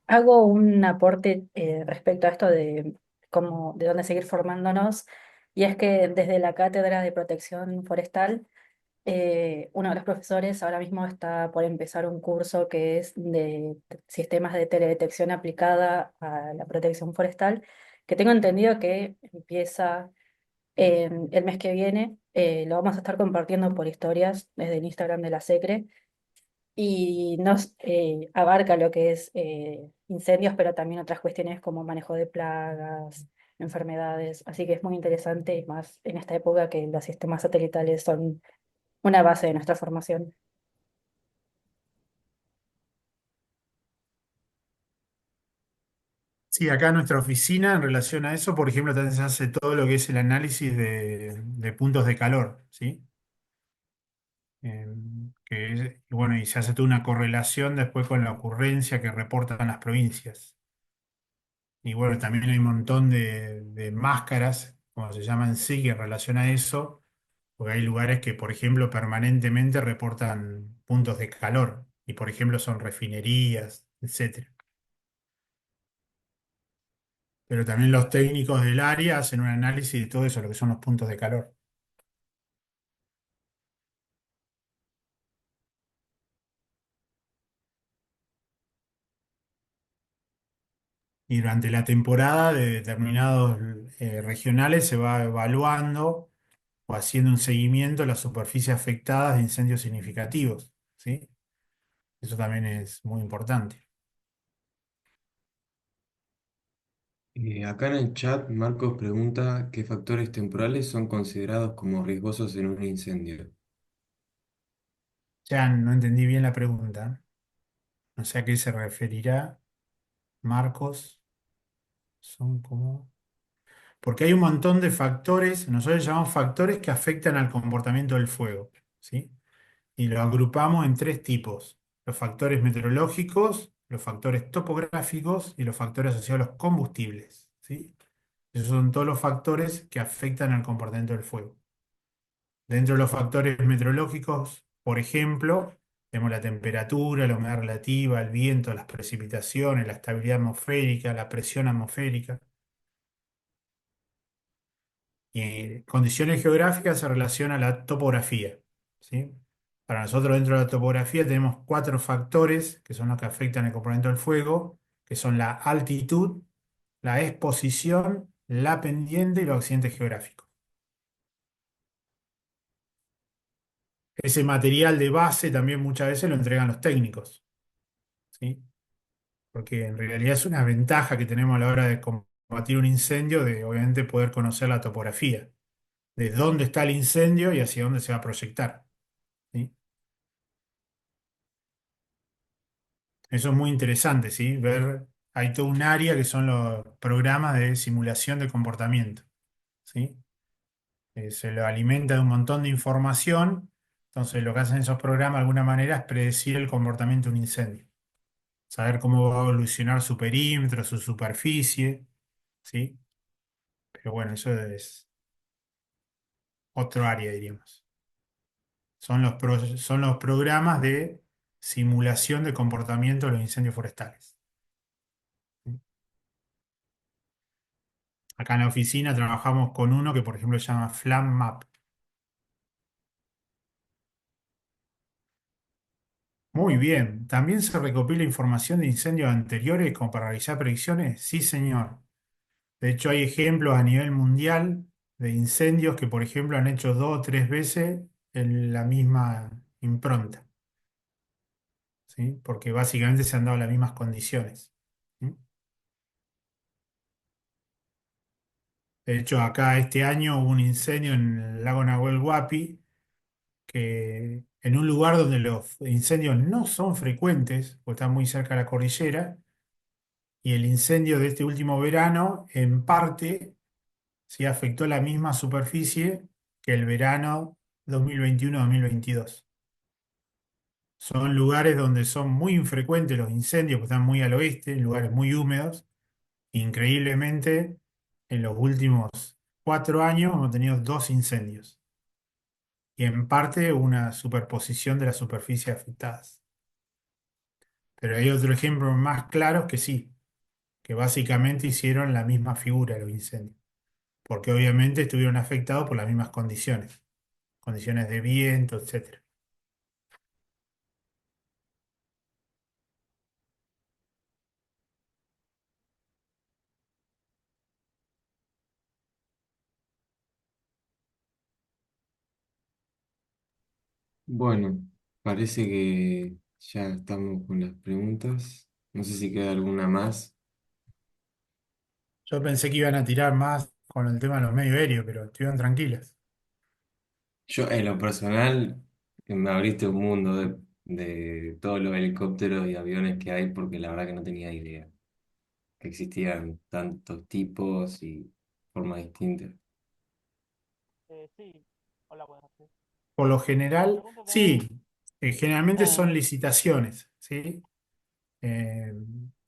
Hago un aporte respecto a esto de cómo, de dónde seguir formándonos, y es que desde la Cátedra de Protección Forestal, uno de los profesores ahora mismo está por empezar un curso que es de sistemas de teledetección aplicada a la protección forestal, que tengo entendido que empieza el mes que viene. Lo vamos a estar compartiendo por historias desde el Instagram de la SECRE, y nos abarca lo que es incendios, pero también otras cuestiones como manejo de plagas, enfermedades. Así que es muy interesante, y más en esta época que los sistemas satelitales son una base de nuestra formación. Sí, acá en nuestra oficina, en relación a eso, por ejemplo, también se hace todo lo que es el análisis de puntos de calor, ¿sí? Eh, bueno, y se hace toda una correlación después con la ocurrencia que reportan las provincias. Y bueno, también hay un montón de máscaras, como se llaman sí, en relación a eso, porque hay lugares que, por ejemplo, permanentemente reportan puntos de calor, y por ejemplo son refinerías, etcétera. Pero también los técnicos del área hacen un análisis de todo eso, lo que son los puntos de calor. Y durante la temporada de determinados regionales se va evaluando o haciendo un seguimiento de las superficies afectadas de incendios significativos, ¿sí? Eso también es muy importante. Acá en el chat, Marcos pregunta qué factores temporales son considerados como riesgosos en un incendio. Ya no entendí bien la pregunta. No sé a qué se referirá Marcos. Son como... Porque hay un montón de factores, nosotros llamamos factores que afectan al comportamiento del fuego, ¿sí? Y lo agrupamos en 3 tipos: los factores meteorológicos, los factores topográficos y los factores asociados a los combustibles, ¿sí? Esos son todos los factores que afectan al comportamiento del fuego. Dentro de los factores meteorológicos, por ejemplo, tenemos la temperatura, la humedad relativa, el viento, las precipitaciones, la estabilidad atmosférica, la presión atmosférica. Y condiciones geográficas se relaciona a la topografía, ¿sí? Para nosotros, dentro de la topografía tenemos 4 factores que son los que afectan el comportamiento del fuego, que son la altitud, la exposición, la pendiente y los accidentes geográficos. Ese material de base también muchas veces lo entregan los técnicos, ¿sí? porque en realidad es una ventaja que tenemos a la hora de combatir un incendio, de obviamente poder conocer la topografía, de dónde está el incendio y hacia dónde se va a proyectar. ¿Sí? Eso es muy interesante, ¿sí? Ver, hay todo un área que son los programas de simulación de comportamiento, ¿sí? Se lo alimenta de un montón de información, entonces lo que hacen esos programas de alguna manera es predecir el comportamiento de un incendio, saber cómo va a evolucionar su perímetro, su superficie, ¿sí? Pero bueno, eso es otro área, diríamos. Son los programas de simulación de comportamiento de los incendios forestales. Acá en la oficina trabajamos con uno que, por ejemplo, se llama Flame Map. Muy bien. ¿También se recopila información de incendios anteriores como para realizar predicciones? Sí, señor. De hecho, hay ejemplos a nivel mundial de incendios que, por ejemplo, han hecho 2 o 3 veces en la misma impronta, ¿sí? Porque básicamente se han dado las mismas condiciones. ¿Sí? De hecho, acá este año hubo un incendio en el lago Nahuel Huapi, que en un lugar donde los incendios no son frecuentes, porque están muy cerca de la cordillera, y el incendio de este último verano, en parte, sí afectó la misma superficie que el verano 2021-2022. Son lugares donde son muy infrecuentes los incendios, porque están muy al oeste, en lugares muy húmedos. Increíblemente, en los últimos 4 años hemos tenido 2 incendios y en parte una superposición de las superficies afectadas. Pero hay otro ejemplo más claros que sí, que básicamente hicieron la misma figura los incendios, porque obviamente estuvieron afectados por las mismas condiciones, condiciones de viento, etcétera. Bueno, parece que ya estamos con las preguntas. No sé si queda alguna más. Yo pensé que iban a tirar más con el tema de los medios aéreos, pero estuvieron tranquilas. Yo, en lo personal, me abriste un mundo de todos los helicópteros y aviones que hay, porque la verdad que no tenía idea que existían tantos tipos y formas distintas. Por lo general, sí, generalmente son licitaciones, ¿sí? Eh,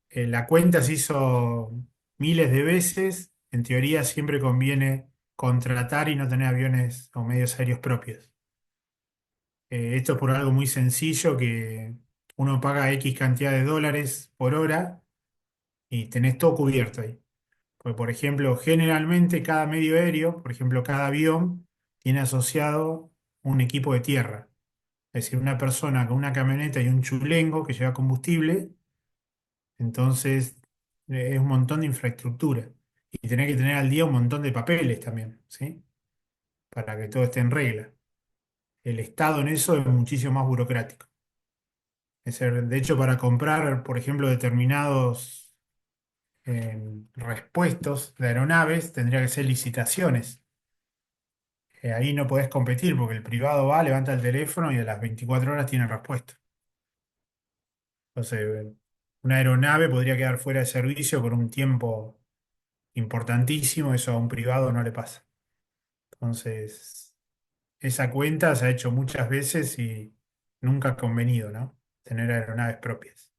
la cuenta se hizo miles de veces. En teoría siempre conviene contratar y no tener aviones o medios aéreos propios. Esto es por algo muy sencillo que uno paga X cantidad de dólares por hora y tenés todo cubierto ahí. Porque, por ejemplo, generalmente cada medio aéreo, por ejemplo, cada avión, tiene asociado un equipo de tierra. Es decir, una persona con una camioneta y un chulengo que lleva combustible. Entonces, es un montón de infraestructura. Y tenés que tener al día un montón de papeles también, ¿sí? Para que todo esté en regla. El Estado en eso es muchísimo más burocrático. De hecho, para comprar, por ejemplo, determinados repuestos de aeronaves, tendría que ser licitaciones. Ahí no podés competir porque el privado va, levanta el teléfono y a las 24 horas tiene respuesta. Entonces, una aeronave podría quedar fuera de servicio por un tiempo importantísimo, eso a un privado no le pasa. Entonces, esa cuenta se ha hecho muchas veces y nunca ha convenido, ¿no? Tener aeronaves propias.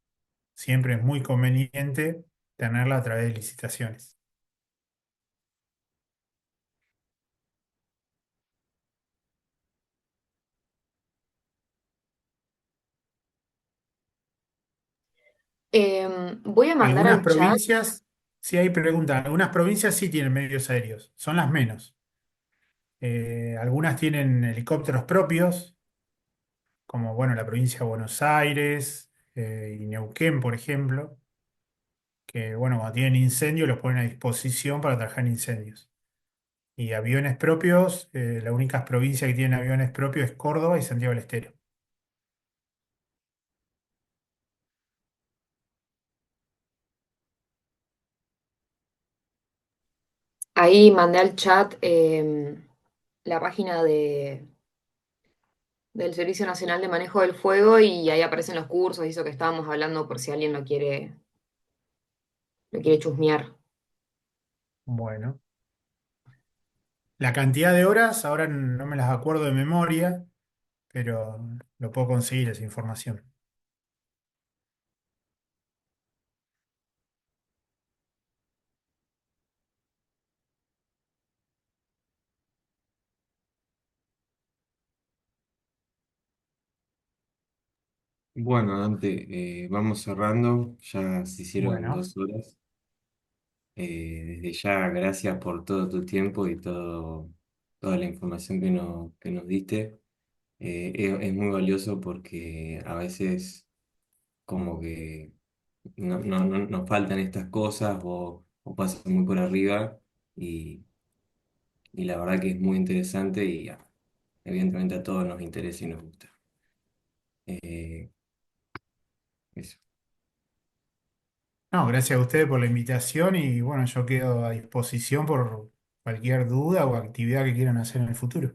Siempre es muy conveniente tenerla a través de licitaciones. Voy a mandar Algunas al chat. provincias, sí hay preguntas, algunas provincias sí tienen medios aéreos, son las menos. Algunas tienen helicópteros propios, como bueno, la provincia de Buenos Aires y Neuquén, por ejemplo, que bueno, cuando tienen incendios los ponen a disposición para trabajar en incendios. Y aviones propios, las únicas provincias que tienen aviones propios es Córdoba y Santiago del Estero. Ahí mandé al chat la página del Servicio Nacional de Manejo del Fuego y ahí aparecen los cursos y eso que estábamos hablando por si alguien lo quiere chusmear. Bueno, la cantidad de horas, ahora no me las acuerdo de memoria, pero lo puedo conseguir esa información. Bueno, Dante, vamos cerrando. Ya se hicieron Bueno, 2 horas. Desde ya, gracias por todo tu tiempo y toda la información que nos diste. Es muy valioso porque a veces como que nos faltan estas cosas o pasan muy por arriba y, y la verdad que es muy interesante y evidentemente a todos nos interesa y nos gusta. Eh, Eso. no, gracias a ustedes por la invitación y bueno, yo quedo a disposición por cualquier duda o actividad que quieran hacer en el futuro.